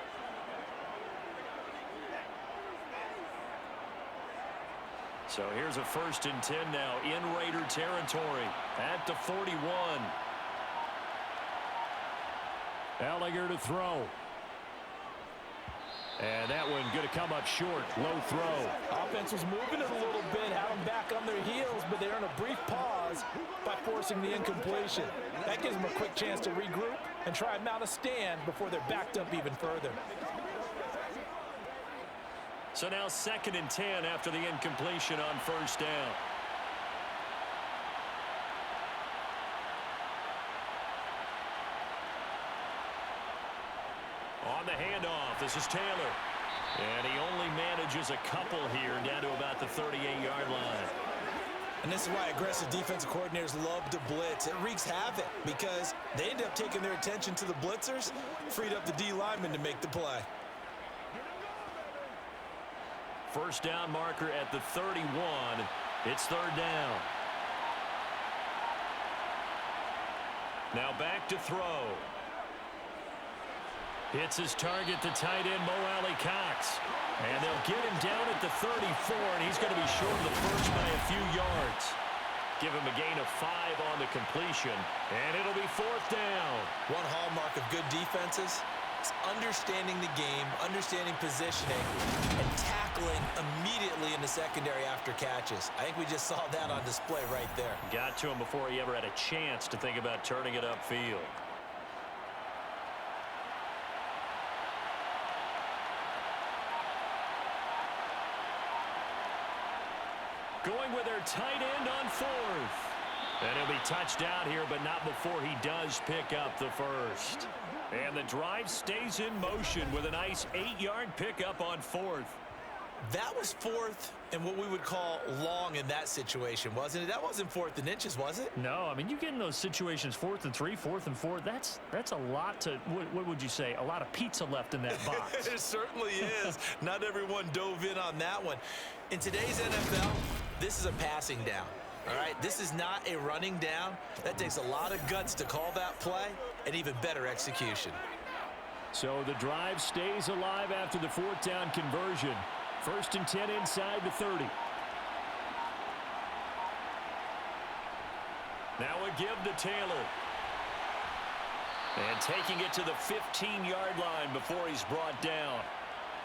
So here's a 1st and 10 now in Raider territory at the 41. Ellinger to throw. And that one going to come up short. Low throw. Offense was moving it a little bit, had them back on their heels, but they earn a brief pause by forcing the incompletion. That gives them a quick chance to regroup and try and mount a stand before they're backed up even further. So now 2nd and 10 after the incompletion on 1st down. On the handoff, this is Taylor. And he only manages a couple here down to about the 38-yard line. And this is why aggressive defensive coordinators love to blitz. It wreaks havoc because they end up taking their attention to the blitzers, freed up the D lineman to make the play. 1st down marker at the 31. It's 3rd down. Now back to throw. Hits his target, the tight end, Mo Alley-Cox. And they'll get him down at the 34, and he's going to be short of the first by a few yards. Give him a gain of 5 on the completion, and it'll be 4th down. One hallmark of good defenses is understanding the game, understanding positioning, and tackling immediately in the secondary after catches. I think we just saw that on display right there. Got to him before he ever had a chance to think about turning it upfield. going with their tight end on fourth. And he'll be touched out here, but not before he does pick up the first. And the drive stays in motion with a nice 8-yard pickup on fourth. That was fourth and what we would call long in that situation, wasn't it? That wasn't 4th and inches, was it? No, I mean, you get in those situations 4th and 3, 4th and 4. That's a lot to, what would you say, a lot of pizza left in that box. It certainly is. Not everyone dove in on that one. In today's NFL, this is a passing down. All right, this is not a running down. That takes a lot of guts to call that play and even better execution. So the drive stays alive after the 4th down conversion. 1st and 10 inside the 30. Now a give to Taylor. And taking it to the 15-yard line before he's brought down.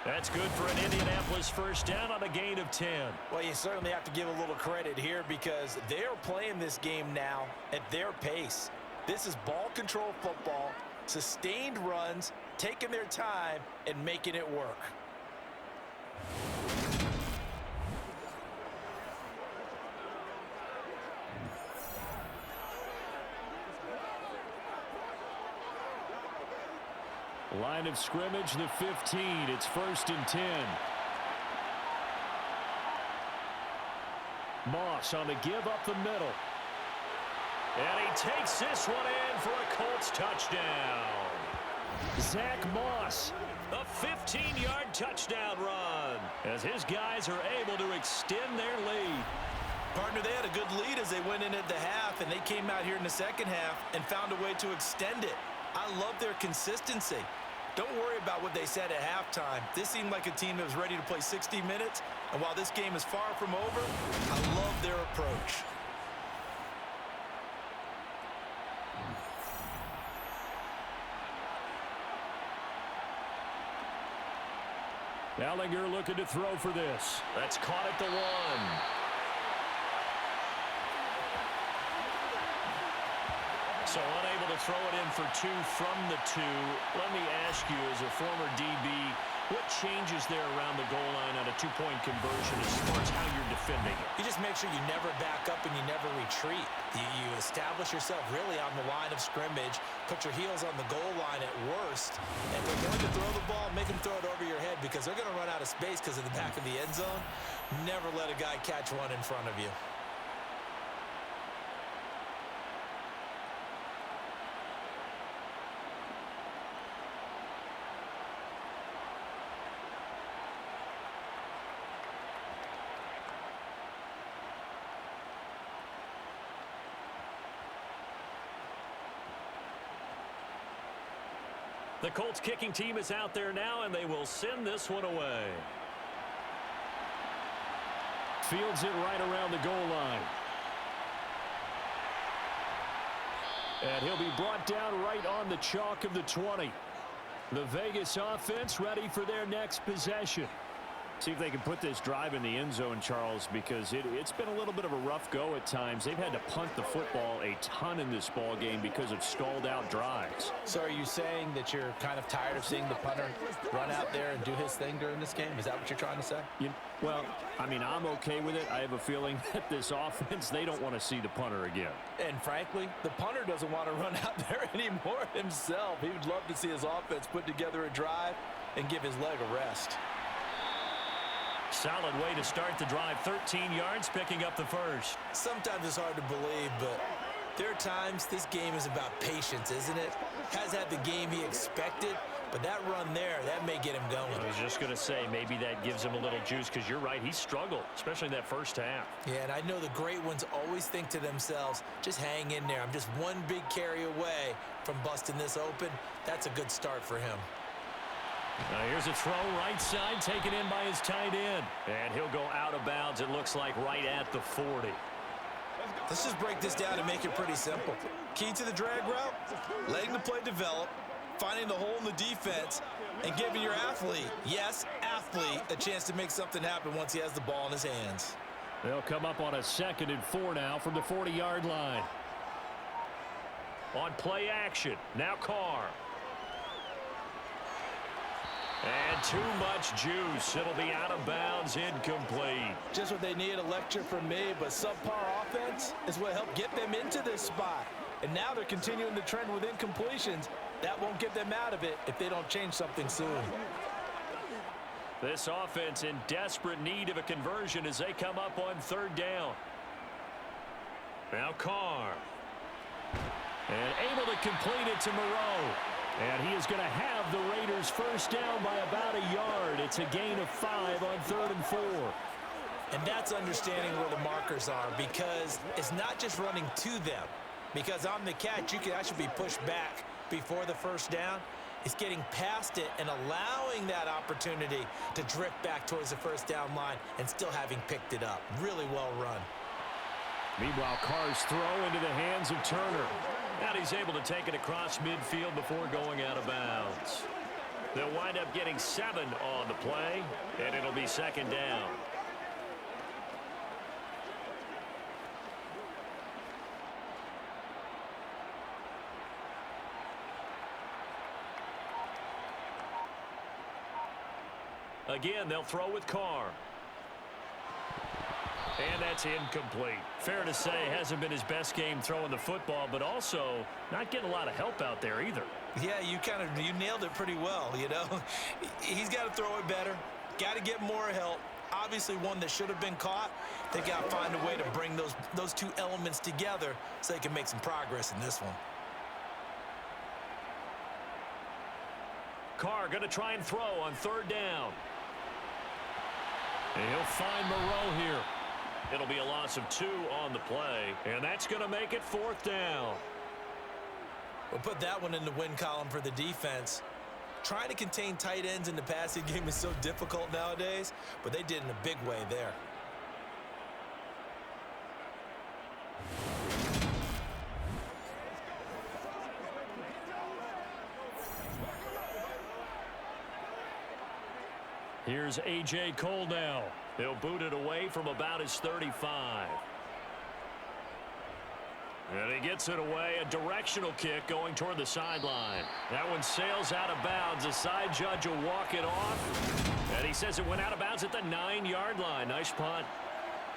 That's good for an Indianapolis first down on a gain of 10. Well, you certainly have to give a little credit here because they're playing this game now at their pace. This is ball control football, sustained runs, taking their time, and making it work. Line of scrimmage, the 15. It's 1st and 10. Moss on the give up the middle. And he takes this one in for a Colts touchdown. Zach Moss. A 15-yard touchdown run as his guys are able to extend their lead. Partner, they had a good lead as they went in at the half, and they came out here in the second half and found a way to extend it. I love their consistency. Don't worry about what they said at halftime. This seemed like a team that was ready to play 60 minutes, and while this game is far from over, I love their approach. Ellinger looking to throw for this. That's caught at the 1. So unable to throw it in for 2 from the 2. Let me ask you, as a former DB, what changes there around the goal line on a 2-point conversion as far as how you're defending it? You just make sure you never back up and you never retreat. You establish yourself really on the line of scrimmage, put your heels on the goal line at worst, and if they're going to throw the ball, make them throw it over your head because they're going to run out of space because of the back of the end zone. Never let a guy catch one in front of you. The Colts kicking team is out there now, and they will send this one away. Fields it right around the goal line. And he'll be brought down right on the chalk of the 20. The Vegas offense ready for their next possession. See if they can put this drive in the end zone, Charles, because it's been a little bit of a rough go at times. They've had to punt the football a ton in this ball game because of stalled out drives. So are you saying that you're kind of tired of seeing the punter run out there and do his thing during this game? Is that what you're trying to say? Well, I mean, I'm okay with it. I have a feeling that this offense, they don't want to see the punter again. And frankly, the punter doesn't want to run out there anymore himself. He would love to see his offense put together a drive and give his leg a rest. Solid way to start the drive. 13 yards, picking up the first. Sometimes it's hard to believe, but there are times this game is about patience, isn't it? Has had the game he expected, but that run there, that may get him going. I was just going to say, maybe that gives him a little juice because you're right, he struggled, especially in that first half. Yeah, and I know the great ones always think to themselves, just hang in there. I'm just one big carry away from busting this open. That's a good start for him. Now here's a throw right side taken in by his tight end. And he'll go out of bounds, it looks like, right at the 40. Let's just break this down and make it pretty simple. Key to the drag route, letting the play develop, finding the hole in the defense, and giving your athlete, yes, athlete, a chance to make something happen once he has the ball in his hands. They'll come up on a 2nd and 4 now from the 40-yard line. On play action, now Carr. And too much juice. It'll be out of bounds, incomplete. Just what they need, a lecture from me, but subpar offense is what helped get them into this spot. And now they're continuing the trend with incompletions. That won't get them out of it if they don't change something soon. This offense in desperate need of a conversion as they come up on third down. Now Carr. And able to complete it to Moreau. And he is going to have the Raiders first down by about a yard. It's a gain of 5 on 3rd and 4. And that's understanding where the markers are, because it's not just running to them. Because on the catch, you can actually be pushed back before the first down. It's getting past it and allowing that opportunity to drift back towards the first down line and still having picked it up. Really well run. Meanwhile, Carr's throw into the hands of Turner. And he's able to take it across midfield before going out of bounds. They'll wind up getting 7 on the play, and it'll be second down. Again, they'll throw with Carr. And that's incomplete. Fair to say, hasn't been his best game throwing the football, but also not getting a lot of help out there either. Yeah, you nailed it pretty well, you know. He's got to throw it better. Got to get more help. Obviously one that should have been caught. They got to find a way to bring those two elements together so they can make some progress in this one. Carr going to try and throw on third down. And he'll find Moreau here. It'll be a loss of 2 on the play, and that's going to make it 4th down. We'll put that one in the win column for the defense. Trying to contain tight ends in the passing game is so difficult nowadays, but they did in a big way there. Here's A.J. Cole now. He'll boot it away from about his 35. And he gets it away. A directional kick going toward the sideline. That one sails out of bounds. The side judge will walk it off. And he says it went out of bounds at the 9-yard line. Nice punt.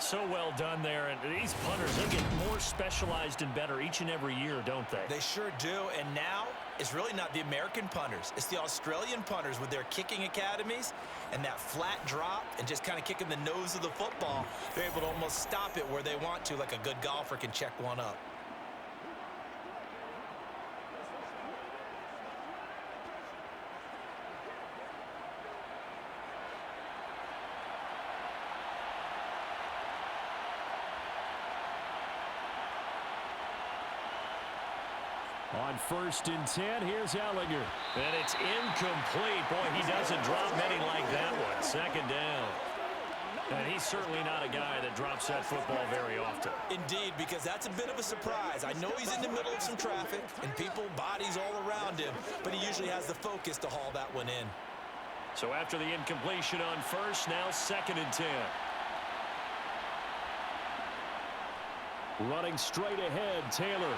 So well done there. And these punters, they get more specialized and better each and every year, don't they? They sure do. And now it's really not the American punters. It's the Australian punters with their kicking academies and that flat drop and just kind of kicking the nose of the football. They're able to almost stop it where they want to, like a good golfer can check one up. On 1st and 10, here's Ellinger. And it's incomplete. Boy, he doesn't drop many like that one. Second down. And he's certainly not a guy that drops that football very often. Indeed, because that's a bit of a surprise. I know he's in the middle of some traffic and people, bodies all around him, but he usually has the focus to haul that one in. So after the incompletion on 1st, now 2nd and 10. Running straight ahead, Taylor.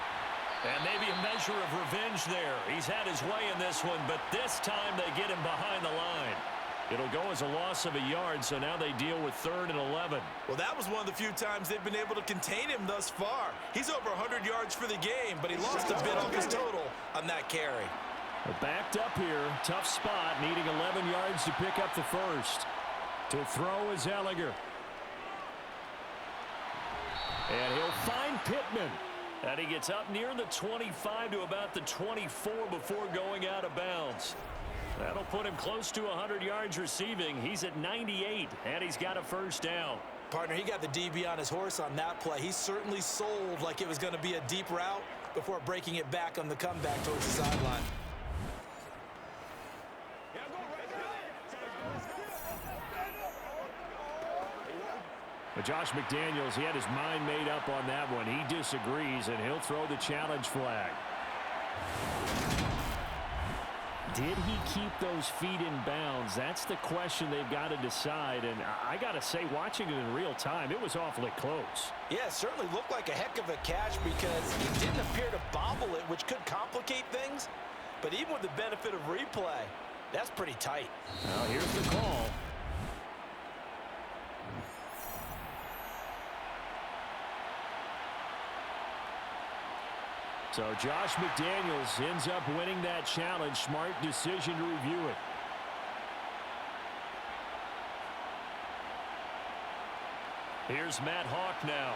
And maybe a measure of revenge there. He's had his way in this one, but this time they get him behind the line. It'll go as a loss of a yard, so now they deal with 3rd and 11. Well, that was one of the few times they've been able to contain him thus far. He's over 100 yards for the game, but he lost a bit off his total on that carry. They're backed up here. Tough spot, needing 11 yards to pick up the first. To throw is Ellinger. And he'll find Pittman. And he gets up near the 25 to about the 24 before going out of bounds. That'll put him close to 100 yards receiving. He's at 98, and he's got a first down. Partner, he got the DB on his horse on that play. He certainly sold like it was going to be a deep route before breaking it back on the comeback towards the sideline. But Josh McDaniels, he had his mind made up on that one. He disagrees, and he'll throw the challenge flag. Did he keep those feet in bounds? That's the question they've got to decide. And I got to say, watching it in real time, it was awfully close. Yeah, it certainly looked like a heck of a catch because he didn't appear to bobble it, which could complicate things. But even with the benefit of replay, That's pretty tight. Now here's the call. So Josh McDaniels ends up winning that challenge. Smart decision to review it. Here's Matt Hawk now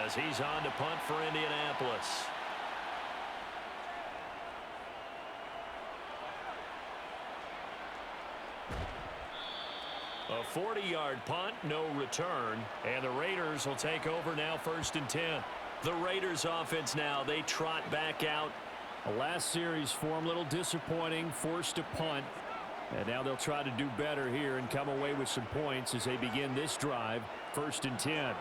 as he's on to punt for Indianapolis. A 40-yard punt, no return, and the Raiders will take over now 1st and 10. The Raiders offense now, they trot back out. The last series for them, a little disappointing, forced to punt. And now they'll try to do better here and come away with some points as they begin this drive, 1st and 10.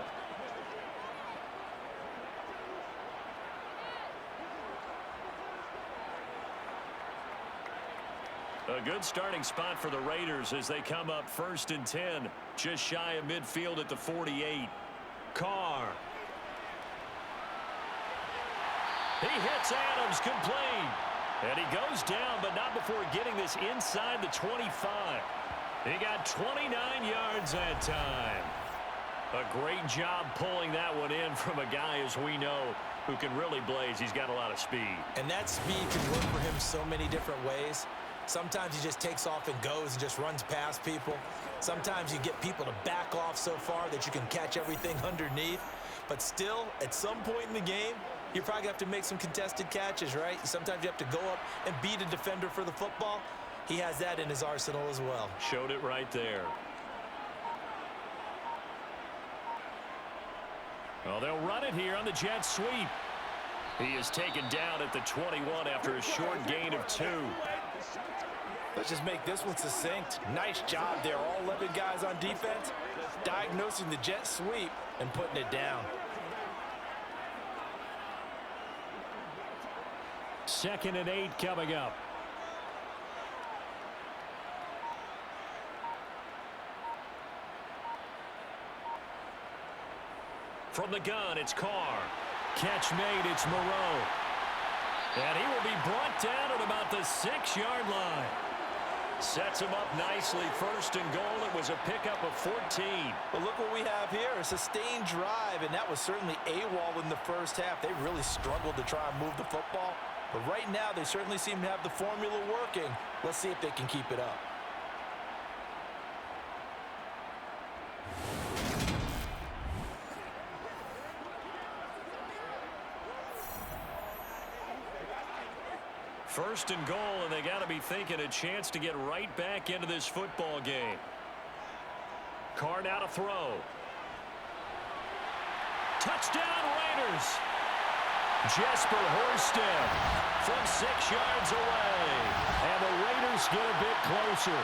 A good starting spot for the Raiders as they come up 1st and 10, just shy of midfield at the 48. Carr. He hits Adams, complete. And he goes down, but not before getting this inside the 25. He got 29 yards that time. A great job pulling that one in from a guy, as we know, who can really blaze. He's got a lot of speed. And that speed can work for him so many different ways. Sometimes he just takes off and goes and just runs past people. Sometimes you get people to back off so far that you can catch everything underneath. But still, at some point in the game, you're probably going to have to make some contested catches, right? Sometimes you have to go up and beat a defender for the football. He has that in his arsenal as well. Showed it right there. Well, they'll run it here on the jet sweep. He is taken down at the 21 after a short gain of 2. Let's just make this one succinct. Nice job there. All 11 guys on defense, diagnosing the jet sweep and putting it down. 2nd and 8 coming up. From the gun, it's Carr. Catch made, it's Moreau. And he will be brought down at about the 6-yard line. Sets him up nicely. 1st and goal. It was a pickup of 14. But look what we have here, a sustained drive, and that was certainly AWOL in the first half. They really struggled to try and move the football. But right now, they certainly seem to have the formula working. Let's see if they can keep it up. First and goal, and they got to be thinking a chance to get right back into this football game. Carr now to throw. Touchdown, Raiders! Jesper Horsted from 6 yards away. And the Raiders get a bit closer.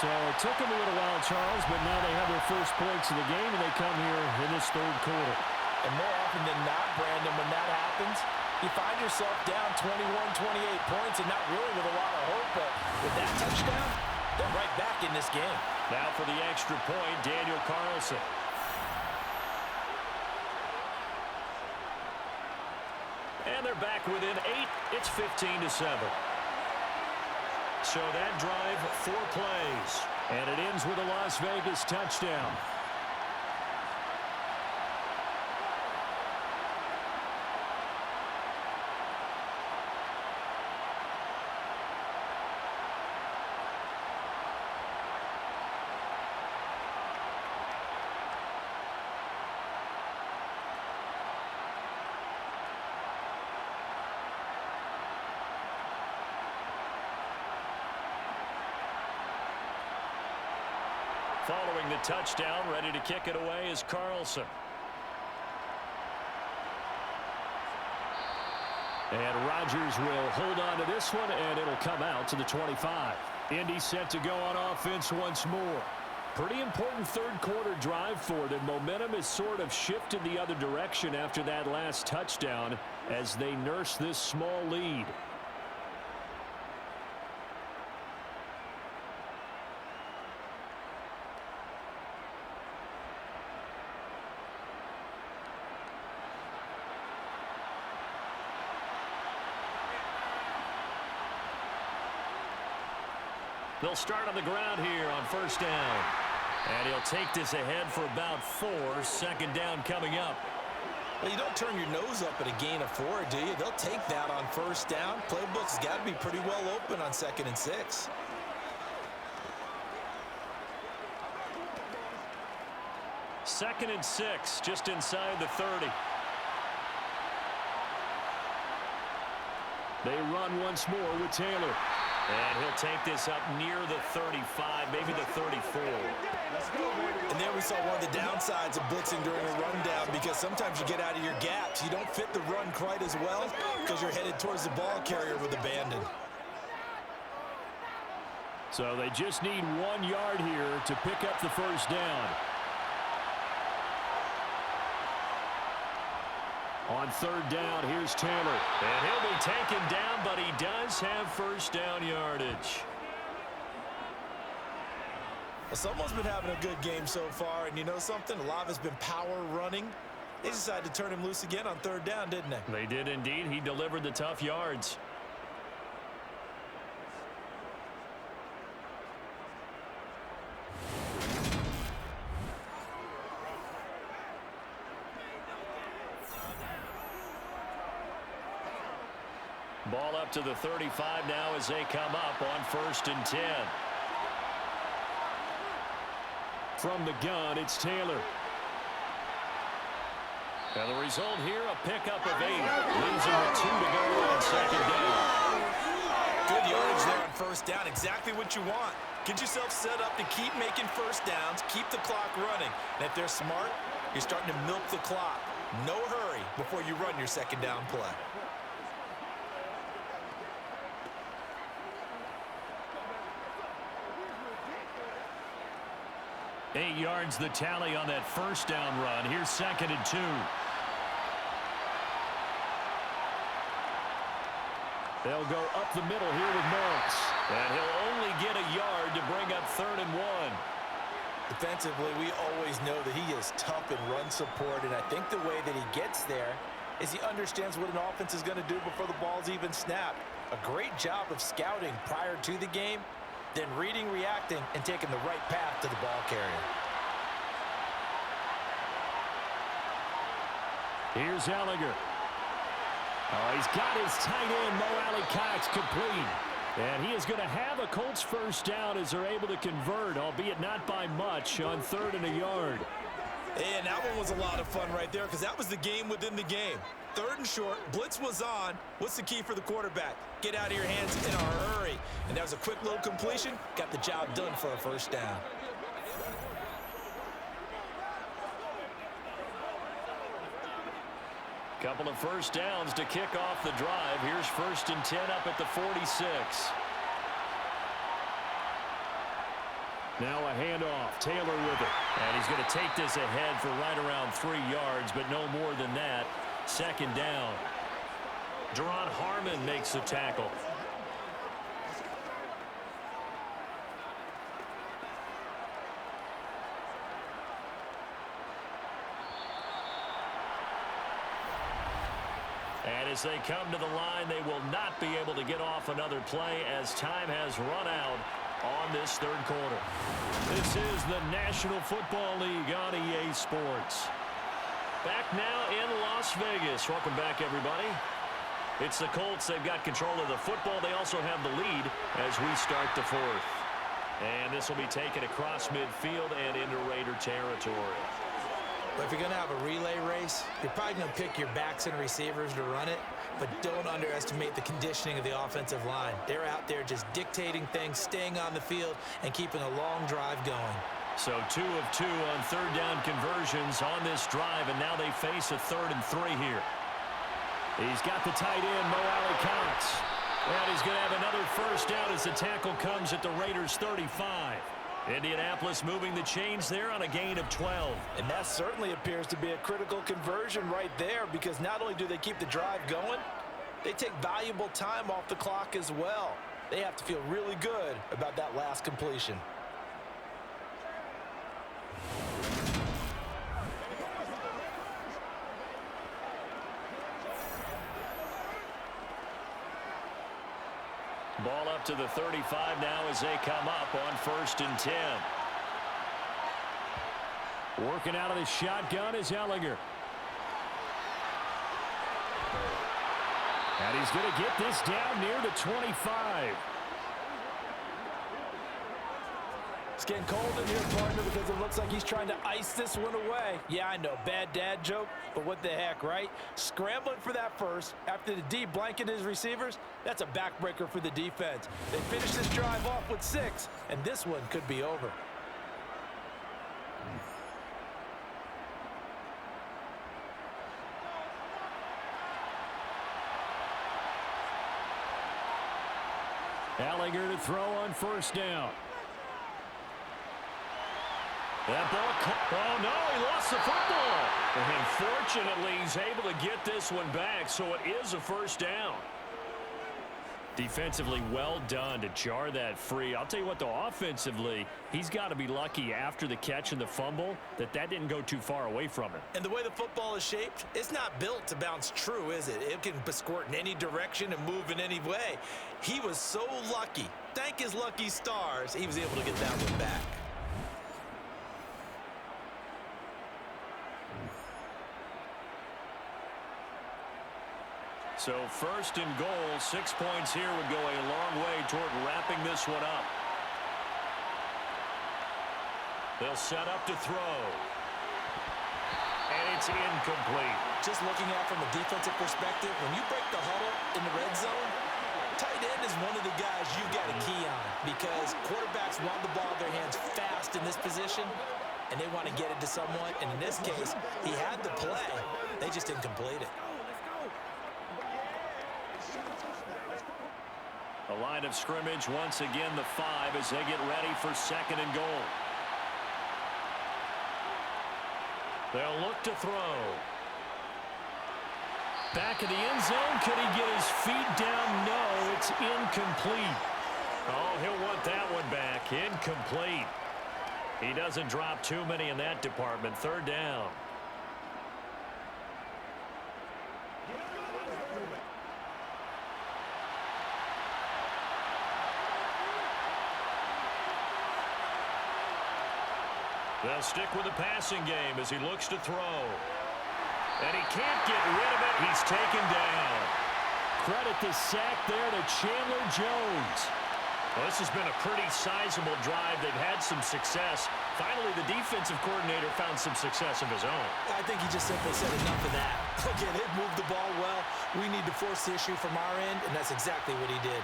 So it took them a little while, Charles, but now they have their first points of the game, and they come here in this 3rd quarter. And more often than not, Brandon, when that happens, you find yourself down 21, 28 points and not really with a lot of hope, but with that touchdown, they're right back in this game. Now for the extra point, Daniel Carlson. And they're back within 8. It's 15-7. So that drive, 4 plays. And it ends with a Las Vegas touchdown. Following the touchdown, ready to kick it away is Carlson. And Rodgers will hold on to this one, and it'll come out to the 25. Indy set to go on offense once more. Pretty important 3rd quarter drive for them. Momentum has sort of shifted the other direction after that last touchdown as they nurse this small lead. They'll start on the ground here on first down. And he'll take this ahead for about 4. Second down coming up. Well, you don't turn your nose up at a gain of 4, do you? They'll take that on first down. Playbook's got to be pretty well open on 2nd and 6. Second and 6, just inside the 30. They run once more with Taylor. And he'll take this up near the 35, maybe the 34. And there we saw one of the downsides of blitzing during a rundown, because sometimes you get out of your gaps. You don't fit the run quite as well because you're headed towards the ball carrier with abandon. So they just need 1 yard here to pick up the first down. On third down, here's Taylor. And he'll be taken down, but he does have first down yardage. Well, someone's been having a good game so far, and you know something? A lot of it's been power running. They decided to turn him loose again on third down, didn't they? They did indeed. He delivered the tough yards. Ball up to the 35 now as they come up on first and 10. From the gun, it's Taylor. And the result here, a pickup of 8. Leaves him with 2 to go on second down. Good yardage there on first down. Exactly what you want. Get yourself set up to keep making first downs, keep the clock running. And if they're smart, you're starting to milk the clock. No hurry before you run your second down play. 8 yards the tally on that first down run. Here's second and 2. They'll go up the middle here with Morris. And he'll only get a yard to bring up third and 1. Defensively, we always know that he is tough in run support, and I think the way that he gets there is he understands what an offense is going to do before the ball's even snapped. A great job of scouting prior to the game, then reading, reacting, and taking the right path to the ball carrier. Here's Ellinger. Oh, he's got his tight end, Mo Alley-Cox, complete. And he is going to have a Colts first down as they're able to convert, albeit not by much, on third and a yard. And that one was a lot of fun right there because that was the game within the game. Third and short, blitz was on. What's the key for the quarterback? Get out of your hands in a hurry. And that was a quick little completion. Got the job done for a first down. Couple of first downs to kick off the drive. Here's first and 10 up at the 46. Now a handoff. Taylor with it. And he's going to take this ahead for right around 3 yards, but no more than that. Second down. Deron Harmon makes the tackle. And as they come to the line, they will not be able to get off another play as time has run out on this third quarter. This is the National Football League on EA Sports. Back now in Las Vegas. Welcome back, everybody. It's the Colts. They've got control of the football. They also have the lead as we start the fourth. And this will be taken across midfield and into Raider territory. But if you're going to have a relay race, you're probably going to pick your backs and receivers to run it, but don't underestimate the conditioning of the offensive line. They're out there just dictating things, staying on the field, and keeping a long drive going. So 2 of 2 on third down conversions on this drive, and now they face a 3rd and 3 here. He's got the tight end, Mo Alley-Cox. And he's going to have another first down as the tackle comes at the Raiders' 35. Indianapolis moving the chains there on a gain of 12. And that certainly appears to be a critical conversion right there, because not only do they keep the drive going, they take valuable time off the clock as well. They have to feel really good about that last completion. Ball up to the 35 now as they come up on 1st and 10. Working out of the shotgun is Ellinger. And he's going to get this down near the 25. It's getting cold in here, partner, because it looks like he's trying to ice this one away. Yeah, I know, bad dad joke, but what the heck, right? Scrambling for that first after the D blanketed his receivers, that's a backbreaker for the defense. They finish this drive off with 6, and this one could be over. Ellinger to throw on 1st down. That ball, oh no, he lost the football. And fortunately, he's able to get this one back, so it is a 1st down. Defensively, well done to jar that free. I'll tell you what, though, offensively, he's got to be lucky after the catch and the fumble that didn't go too far away from him. And the way the football is shaped, it's not built to bounce true, is it? It can squirt in any direction and move in any way. He was so lucky. Thank his lucky stars, he was able to get that one back. So 1st and goal, 6 points here would go a long way toward wrapping this one up. They'll set up to throw. And it's incomplete. Just looking at from a defensive perspective, when you break the huddle in the red zone, tight end is one of the guys you've got to key on because quarterbacks want the ball in their hands fast in this position, and they want to get it to someone. And in this case, he had the play. They just didn't complete it. The line of scrimmage once again the 5 as they get ready for 2nd and goal. They'll look to throw. Back of the end zone. Could he get his feet down? No, it's incomplete. Oh, he'll want that one back. Incomplete. He doesn't drop too many in that department. 3rd down. They'll stick with the passing game as he looks to throw. And he can't get rid of it. He's taken down. Credit the sack there to Chandler Jones. Well, this has been a pretty sizable drive. They've had some success. Finally, the defensive coordinator found some success of his own. I think he just simply said enough of that. Okay, they've moved the ball well. We need to force the issue from our end, and that's exactly what he did.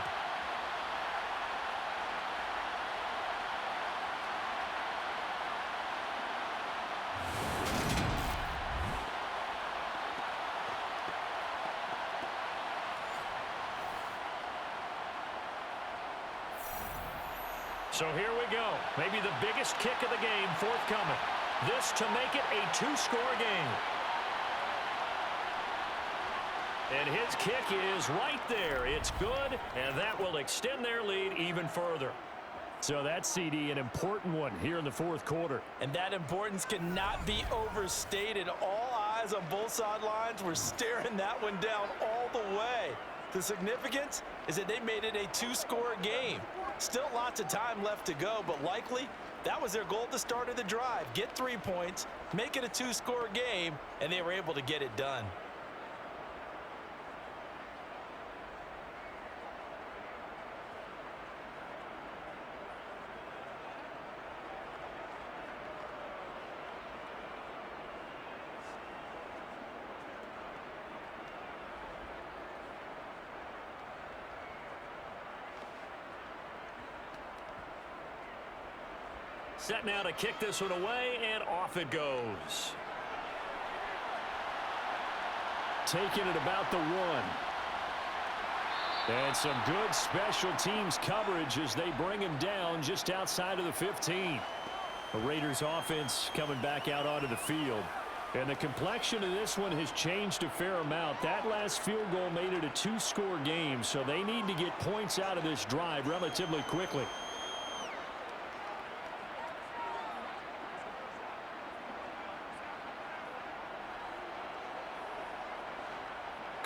So here we go. Maybe the biggest kick of the game forthcoming. This to make it a 2-score game. And his kick is right there. It's good, and that will extend their lead even further. So that's, CD, an important one here in the 4th quarter. And that importance cannot be overstated. All eyes on both sidelines were staring that one down all the way. The significance is that they made it a 2-score game. Still lots of time left to go, but likely that was their goal at the start of the drive. Get 3 points, make it a 2-score game, and they were able to get it done. Set now to kick this one away, and off it goes. Taking it about the 1. And some good special teams coverage as they bring him down just outside of the 15. The Raiders offense coming back out onto the field. And the complexion of this one has changed a fair amount. That last field goal made it a 2-score game, so they need to get points out of this drive relatively quickly.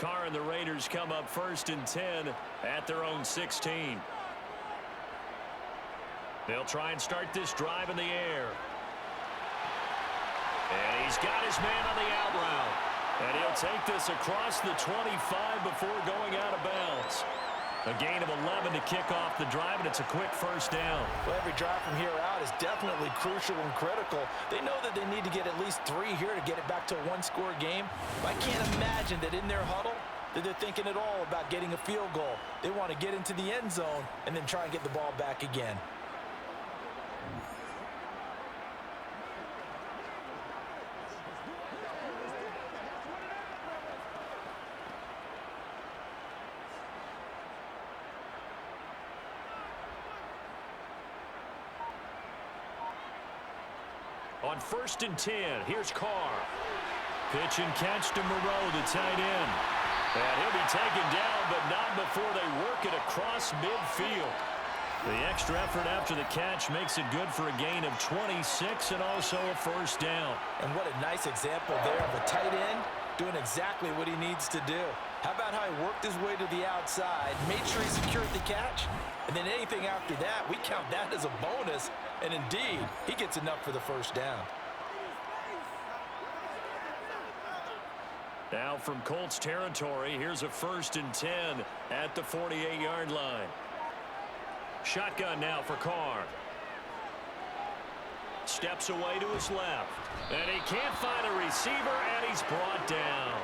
Carr and the Raiders come up 1st and 10 at their own 16. They'll try and start this drive in the air. And he's got his man on the out route. And he'll take this across the 25 before going out of bounds. A gain of 11 to kick off the drive, and it's a quick first down. Well, every drive from here out is definitely crucial and critical. They know that they need to get at least 3 here to get it back to a one-score game. But I can't imagine that in their huddle that they're thinking at all about getting a field goal. They want to get into the end zone and then try and get the ball back again. On 1st and 10, here's Carr. Pitch and catch to Moreau, the tight end. And he'll be taken down, but not before they work it across midfield. The extra effort after the catch makes it good for a gain of 26 and also a first down. And what a nice example there of a tight end doing exactly what he needs to do. How about how he worked his way to the outside, made sure he secured the catch, and then anything after that, we count that as a bonus. And indeed, he gets enough for the first down. Now from Colts territory, here's a 1st and 10 at the 48-yard line. Shotgun now for Carr. Steps away to his left. And he can't find a receiver, and he's brought down.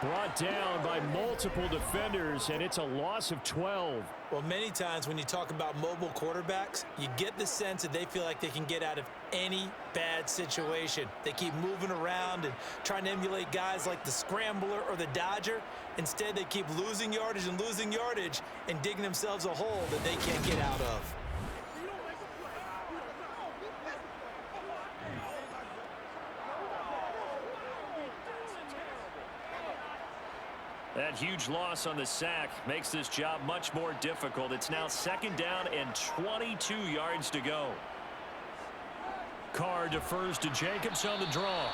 Brought down by multiple defenders, and it's a loss of 12. Well, many times when you talk about mobile quarterbacks, you get the sense that they feel like they can get out of any bad situation. They keep moving around and trying to emulate guys like the Scrambler or the Dodger. Instead, they keep losing yardage and digging themselves a hole that they can't get out of. That huge loss on the sack makes this job much more difficult. It's now 2nd down and 22 yards to go. Carr defers to Jacobs on the draw.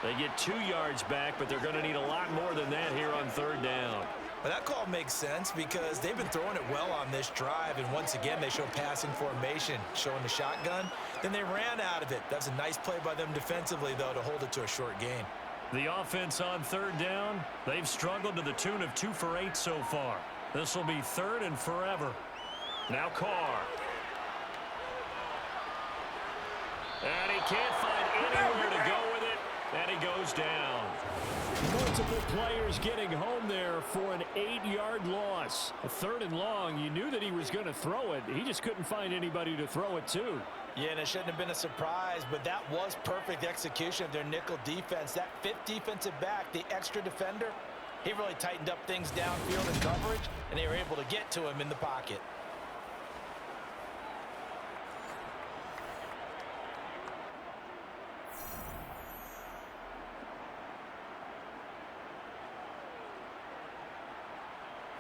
They get 2 yards back, but they're going to need a lot more than that here on 3rd down. Well, that call makes sense because they've been throwing it well on this drive, and once again, they show passing formation, showing the shotgun. Then they ran out of it. That's a nice play by them defensively, though, to hold it to a short gain. The offense on 3rd down, they've struggled to the tune of 2 for 8 so far. This will be 3rd and forever. Now Carr. And he can't find anywhere to go with it, and he goes down. Multiple players getting home there for an 8-yard loss. A 3rd and long, you knew that he was going to throw it. He just couldn't find anybody to throw it to. Yeah, and it shouldn't have been a surprise, but that was perfect execution of their nickel defense. That 5th defensive back, the extra defender, he really tightened up things downfield in coverage, and they were able to get to him in the pocket.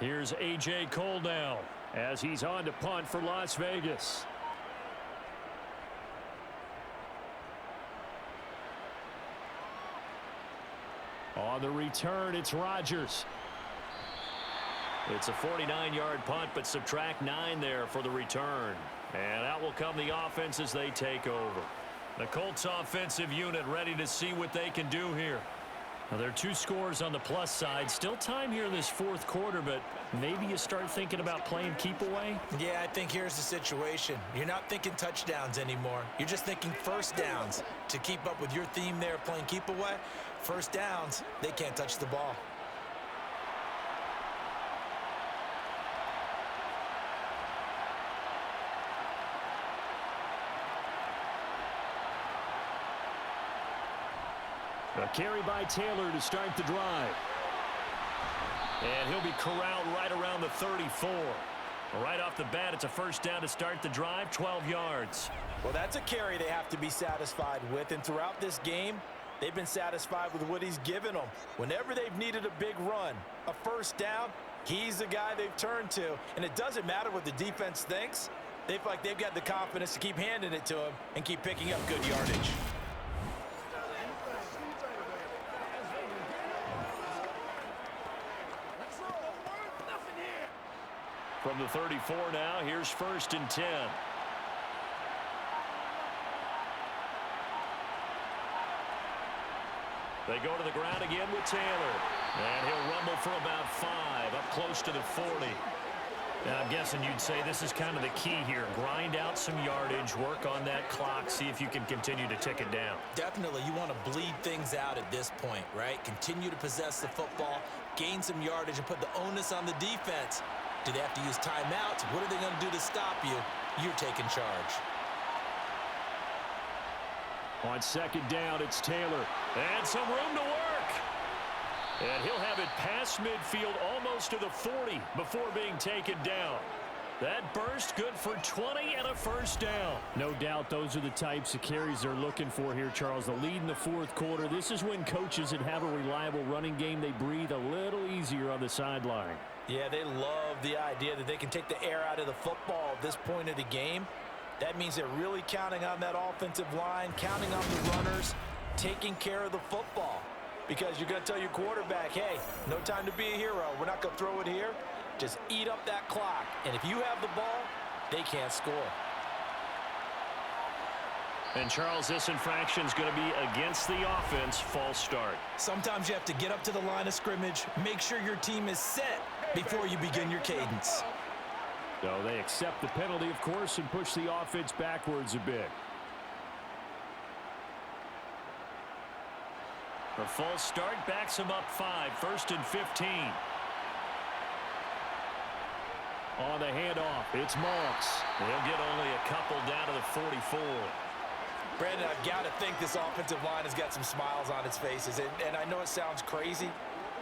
Here's A.J. Cole now as he's on to punt for Las Vegas. On the return, it's Rodgers. It's a 49-yard punt, but subtract 9 there for the return. And out will come the offense as they take over. The Colts offensive unit ready to see what they can do here. Now, there are 2 scores on the plus side. Still time here in this 4th quarter, but maybe you start thinking about playing keep away? Yeah, I think here's the situation. You're not thinking touchdowns anymore. You're just thinking first downs. To keep up with your theme there, playing keep away, first downs, they can't touch the ball. A carry by Taylor to start the drive. And he'll be corralled right around the 34. Right off the bat, it's a first down to start the drive, 12 yards. Well, that's a carry they have to be satisfied with, and throughout this game, they've been satisfied with what he's given them. Whenever they've needed a big run, a first down, he's the guy they've turned to, and it doesn't matter what the defense thinks. They feel like they've got the confidence to keep handing it to him and keep picking up good yardage. From the 34 now, here's 1st and 10. They go to the ground again with Taylor. And he'll rumble for about 5, up close to the 40. And I'm guessing you'd say this is kind of the key here. Grind out some yardage, work on that clock, see if you can continue to tick it down. Definitely, you want to bleed things out at this point, right? Continue to possess the football, gain some yardage, and put the onus on the defense. Do they have to use timeouts? What are they going to do to stop you? You're taking charge. On 2nd down, it's Taylor. And some room to work. And he'll have it past midfield almost to the 40 before being taken down. That burst good for 20 and a 1st down. No doubt those are the types of carries they're looking for here, Charles. The lead in the 4th quarter. This is when coaches that have a reliable running game, they breathe a little easier on the sideline. Yeah, they love the idea that they can take the air out of the football at this point of the game. That means they're really counting on that offensive line, counting on the runners, taking care of the football. Because you're going to tell your quarterback, hey, no time to be a hero. We're not going to throw it here. Just eat up that clock. And if you have the ball, they can't score. And, Charles, this infraction is going to be against the offense, false start. Sometimes you have to get up to the line of scrimmage, make sure your team is set before you begin your cadence. So they accept the penalty, of course, and push the offense backwards a bit. The false start backs him up 5, 1st and 15. On the handoff, it's Moss. He'll get only a couple down to the 44. Brandon, I've got to think this offensive line has got some smiles on its faces. And I know it sounds crazy,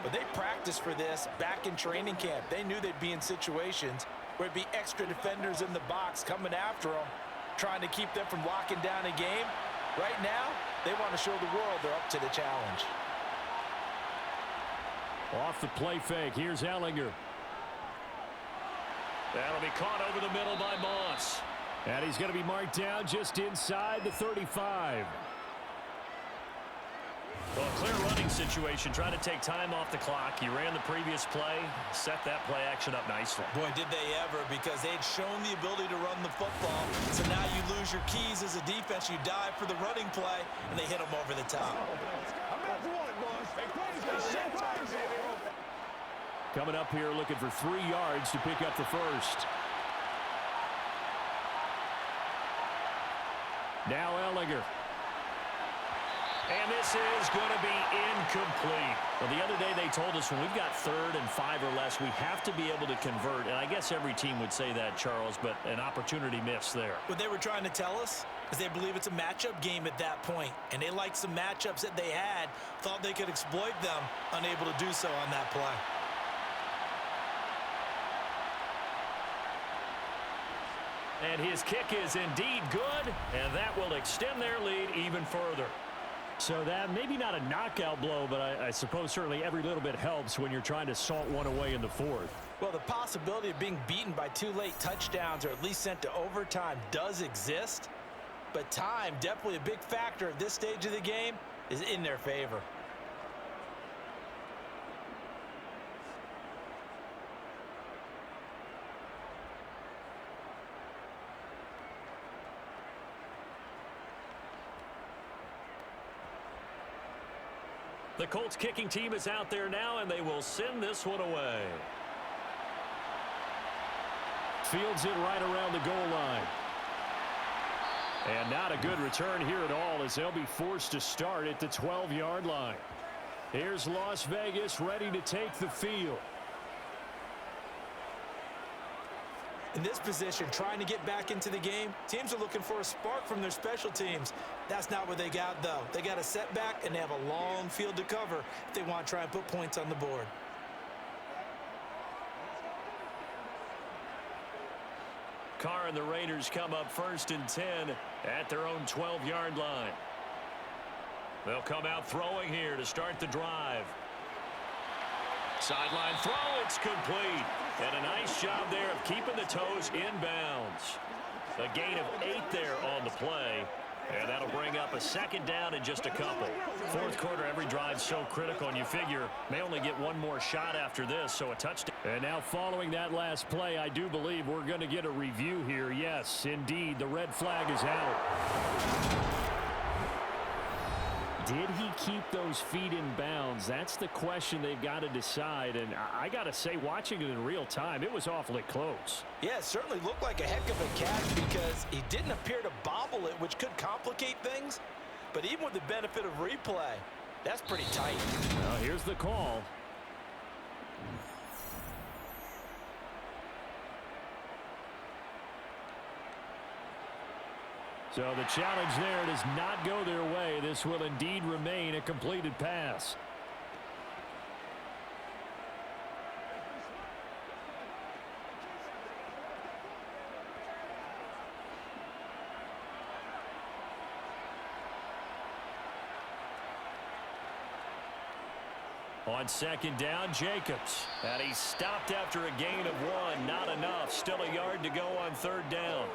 but they practiced for this back in training camp. They knew they'd be in situations where it'd be extra defenders in the box coming after them, trying to keep them from locking down a game. Right now, they want to show the world they're up to the challenge. Off the play fake, here's Ellinger. That'll be caught over the middle by Moss. And he's going to be marked down just inside the 35. Well, a clear running situation, trying to take time off the clock. He ran the previous play, set that play action up nicely. Boy, did they ever, because they'd shown the ability to run the football. So now you lose your keys as a defense. You dive for the running play, and they hit them over the top. Coming up here looking for 3 yards to pick up the 1st. Now Ellinger. And this is going to be incomplete. Well, the other day they told us when we've got 3rd and 5 or less, we have to be able to convert. And I guess every team would say that, Charles, but an opportunity missed there. What they were trying to tell us is they believe it's a matchup game at that point. And they liked some matchups that they had, thought they could exploit them, unable to do so on that play. And his kick is indeed good, and that will extend their lead even further. So that maybe not a knockout blow, but I suppose certainly every little bit helps when you're trying to salt one away in the 4th. Well, the possibility of being beaten by 2 late touchdowns or at least sent to overtime does exist, but time, definitely a big factor at this stage of the game, is in their favor. The Colts kicking team is out there now, and they will send this one away. Fields it right around the goal line. And not a good return here at all as they'll be forced to start at the 12-yard line. Here's Las Vegas ready to take the field. In this position, trying to get back into the game, teams are looking for a spark from their special teams. That's not what they got, though. They got a setback, and they have a long field to cover if they want to try and put points on the board. Carr and the Raiders come up 1st and 10 at their own 12-yard line. They'll come out throwing here to start the drive. Sideline throw, it's complete. And a nice job there of keeping the toes inbounds. A gain of 8 there on the play. And that'll bring up a second down in just a couple. Fourth quarter, every drive so critical, and you figure may only get one more shot after this, so a touchdown. And now following that last play, I do believe we're going to get a review here. Yes, indeed, the red flag is out. Did he keep those feet in bounds? That's the question they've got to decide. And I got to say, watching it in real time, it was awfully close. Yeah, it certainly looked like a heck of a catch because he didn't appear to bobble it, which could complicate things. But even with the benefit of replay, that's pretty tight. Well, here's the call. So the challenge there does not go their way. This will indeed remain a completed pass. On second down, Jacobs. And he stopped after a gain of 1. Not enough. Still a yard to go on third down.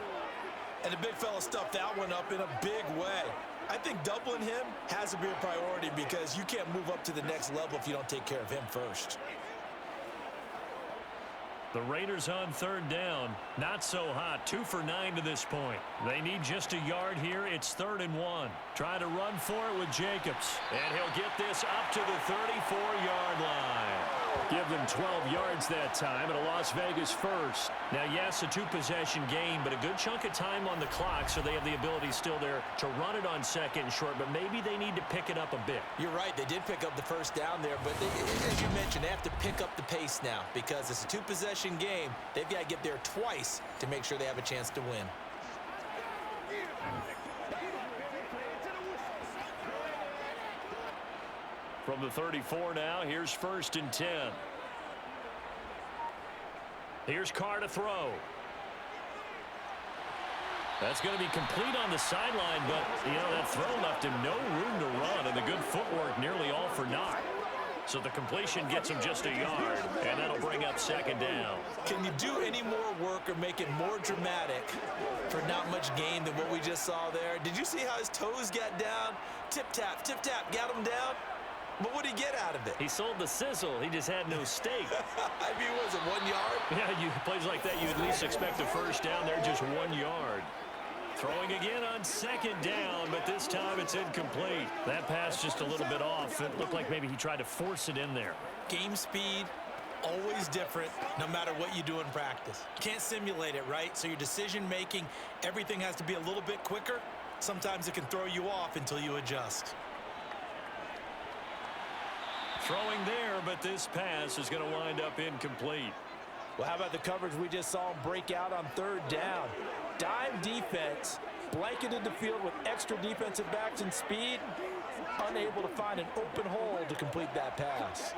And the big fella stuffed that one up in a big way. I think doubling him has to be a priority because you can't move up to the next level if you don't take care of him first. The Raiders on third down. Not so hot. 2 for 9 to this point. They need just a yard here. It's 3rd and 1. Try to run for it with Jacobs. And he'll get this up to the 34-yard line. Give them 12 yards that time at a Las Vegas first. Now, yes, a 2-possession game, but a good chunk of time on the clock, so they have the ability still there to run it on second and short, but maybe they need to pick it up a bit. You're right. They did pick up the first down there, but as you mentioned, they have to pick up the pace now because it's a 2-possession game. They've got to get there twice to make sure they have a chance to win. From the 34 now, here's 1st and 10. Here's Carr to throw. That's going to be complete on the sideline, but, that throw left him no room to run, and the good footwork nearly all for naught. So the completion gets him just a yard, and that'll bring up second down. Can you do any more work or make it more dramatic for not much gain than what we just saw there? Did you see how his toes got down? Tip-tap, got him down. But what did he get out of it? He sold the sizzle. He just had no steak. I mean, was it 1 yard? Yeah, plays like that, you at least expect a first down. They're just 1 yard. Throwing again on second down, but this time it's incomplete. That pass just a little bit off. It looked like maybe he tried to force it in there. Game speed, always different, no matter what you do in practice. You can't simulate it, right? So your decision-making, everything has to be a little bit quicker. Sometimes it can throw you off until you adjust. Throwing there, but this pass is going to wind up incomplete. Well, how about the coverage we just saw him break out on third down? Dime defense, blanketed the field with extra defensive backs and speed, unable to find an open hole to complete that pass.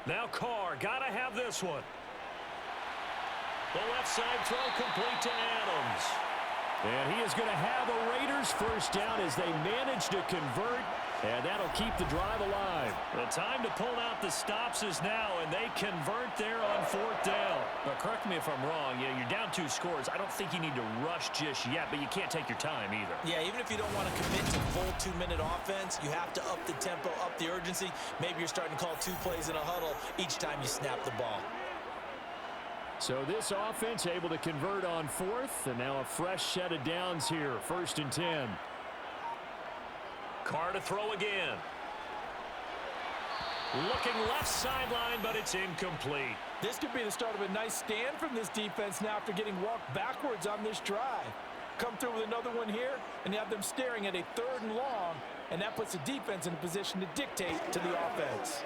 Now Carr, gotta have this one. The left side throw complete to Adams. And he is going to have a Raiders first down as they manage to convert, and that'll keep the drive alive. The time to pull out the stops is now, and they convert there on fourth down. Now, correct me if I'm wrong. You're down 2 scores. I don't think you need to rush just yet, but you can't take your time either. Yeah, even if you don't want to commit to full 2-minute offense, you have to up the tempo, up the urgency. Maybe you're starting to call 2 plays in a huddle each time you snap the ball. So this offense able to convert on fourth, and now a fresh set of downs here, 1st and 10. Carr to throw again. Looking left sideline, but it's incomplete. This could be the start of a nice stand from this defense now after getting walked backwards on this drive. Come through with another one here, and you have them staring at a 3rd and long, and that puts the defense in a position to dictate to the offense.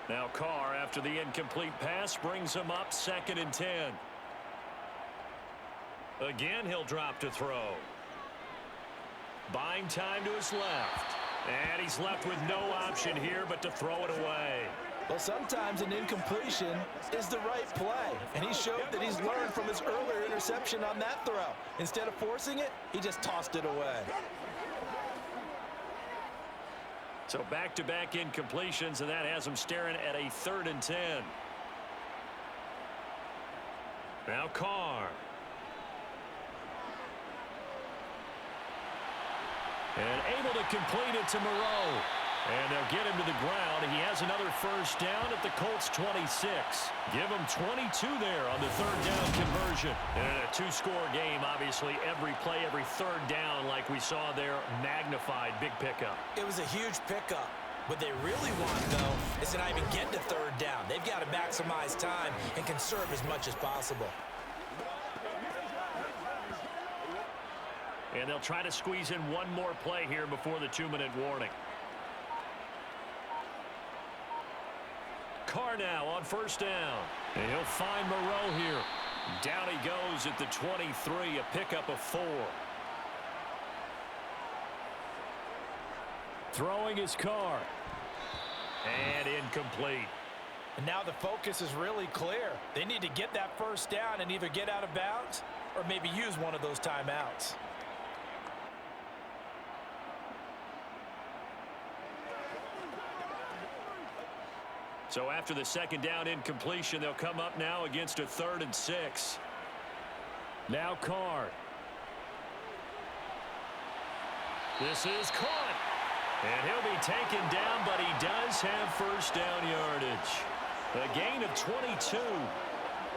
Now Carr, after the incomplete pass, brings him up 2nd and 10. Again, he'll drop to throw. Buying time to his left. And he's left with no option here but to throw it away. Well, sometimes an incompletion is the right play, and he showed that he's learned from his earlier interception on that throw. Instead of forcing it, he just tossed it away. So back-to-back incompletions, and that has them staring at a 3rd and 10. Now Carr. And able to complete it to Moreau. And they'll get him to the ground. He has another first down at the Colts 26. Give him 22 there on the 3rd down conversion. And in a 2-score game, obviously, every play, every 3rd down, like we saw there, magnified. Big pickup. It was a huge pickup. What they really want, though, is to not even get to 3rd down. They've got to maximize time and conserve as much as possible. And they'll try to squeeze in one more play here before the 2-minute warning. Carr now on first down. And he'll find Moreau here. Down he goes at the 23, a pickup of 4. Throwing his Carr. And incomplete. And now the focus is really clear. They need to get that first down and either get out of bounds or maybe use one of those timeouts. So after the 2nd down incompletion, they'll come up now against a 3rd and 6. Now Carr. This is caught. And he'll be taken down, but he does have first down yardage. A gain of 22.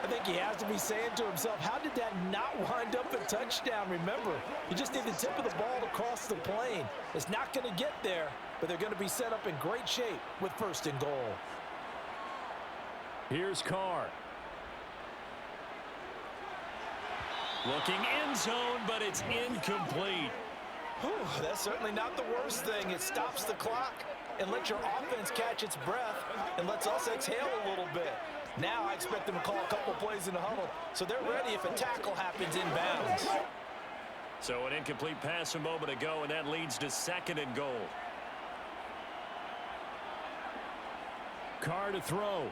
I think he has to be saying to himself, how did that not wind up a touchdown? Remember, you just need the tip of the ball to cross the plane. It's not going to get there, but they're going to be set up in great shape with 1st and goal. Here's Carr. Looking end zone, but it's incomplete. Whew, that's certainly not the worst thing. It stops the clock and lets your offense catch its breath and lets us exhale a little bit. Now I expect them to call a couple plays in the huddle, so they're ready if a tackle happens inbounds. So an incomplete pass a moment ago, and that leads to 2nd and goal. Carr to throw.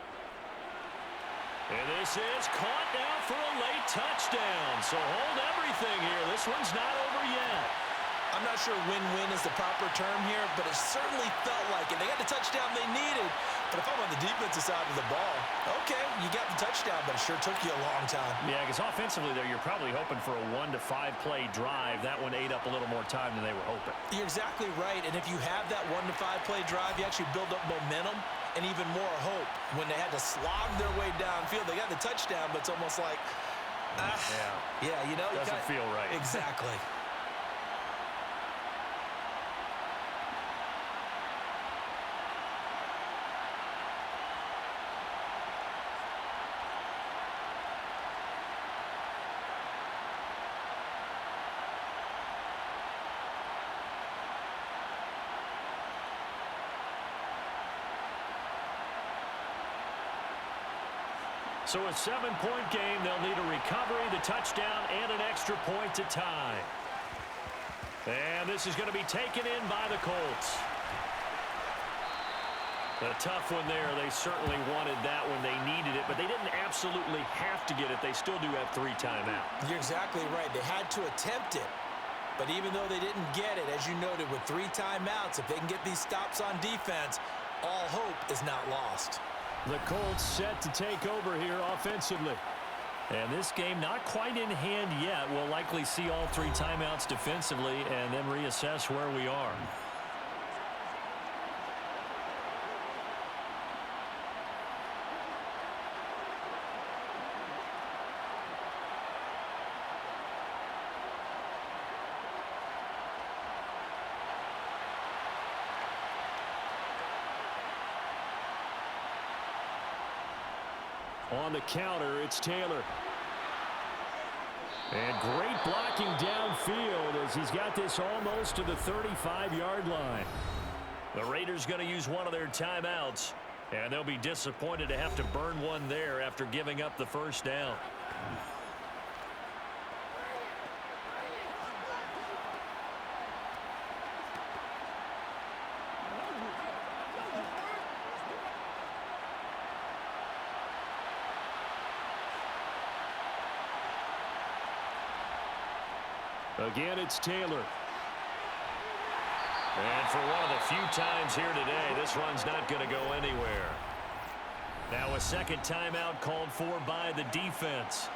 And this is caught now for a late touchdown. So hold everything here. This one's not over yet. I'm not sure win-win is the proper term here, but it certainly felt like it. They got the touchdown they needed, but if I'm on the defensive side of the ball, okay, you got the touchdown, but it sure took you a long time. Yeah, because offensively there, you're probably hoping for a 1 to 5 play drive. That one ate up a little more time than they were hoping. You're exactly right, and if you have that 1 to 5 play drive, you actually build up momentum and even more hope. When they had to slog their way downfield, they got the touchdown, but it's almost like, yeah, you know. Doesn't feel right. Exactly. So a 7-point game. They'll need a recovery, the touchdown, and an extra point to tie. And this is going to be taken in by the Colts. A tough one there. They certainly wanted that one. They needed it, but they didn't absolutely have to get it. They still do have 3 timeouts. You're exactly right. They had to attempt it. But even though they didn't get it, as you noted, with 3 timeouts, if they can get these stops on defense, all hope is not lost. The Colts set to take over here offensively. And this game not quite in hand yet. We'll likely see all 3 timeouts defensively and then reassess where we are. On the counter, it's Taylor. And great blocking downfield as he's got this almost to the 35-yard line. The Raiders going to use one of their timeouts, and they'll be disappointed to have to burn one there after giving up the first down. Again, it's Taylor. And for one of the few times here today, this run's not going to go anywhere. Now a second timeout called for by the defense,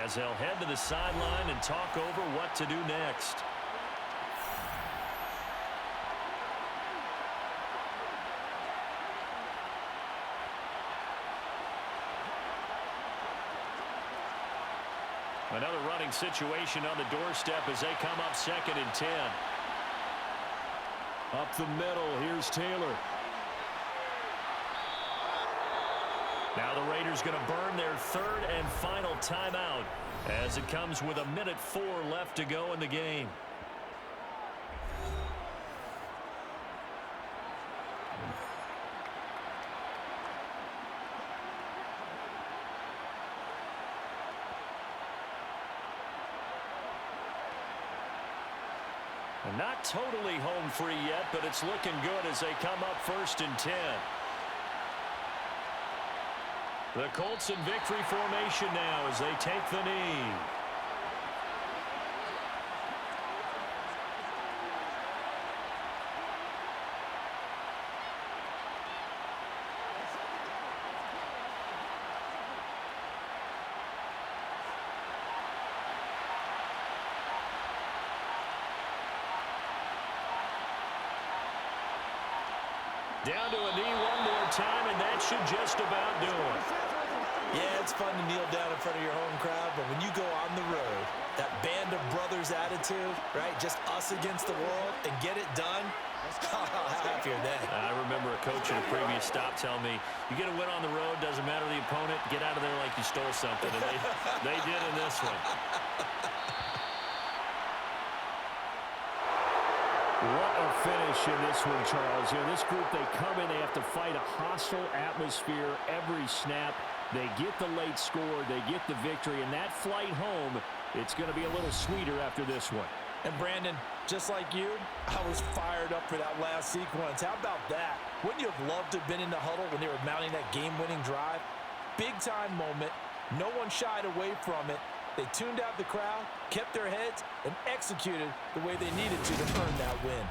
as they'll head to the sideline and talk over what to do next. Another running situation on the doorstep as they come up 2nd and 10. Up the middle, here's Taylor. Now the Raiders going to burn their 3rd and final timeout as it comes with 1:04 left to go in the game. Not totally home free yet, but it's looking good as they come up 1st and 10. The Colts in victory formation now as they take the knee. Down to a knee one more time, and that should just about do it. Yeah, it's fun to kneel down in front of your home crowd, but when you go on the road, that band of brothers attitude, right, just us against the world, and get it done, how happy are they? I remember a coach at a previous stop telling me, you get a win on the road, doesn't matter the opponent, get out of there like you stole something, and they did in this one. What a finish in this one, Charles. You know, this group, they come in, they have to fight a hostile atmosphere every snap. They get the late score, they get the victory, and that flight home, it's going to be a little sweeter after this one. And Brandon, just like you, I was fired up for that last sequence. How about that? Wouldn't you have loved to have been in the huddle when they were mounting that game-winning drive? Big-time moment. No one shied away from it. They tuned out the crowd, kept their heads, and executed the way they needed to earn that win.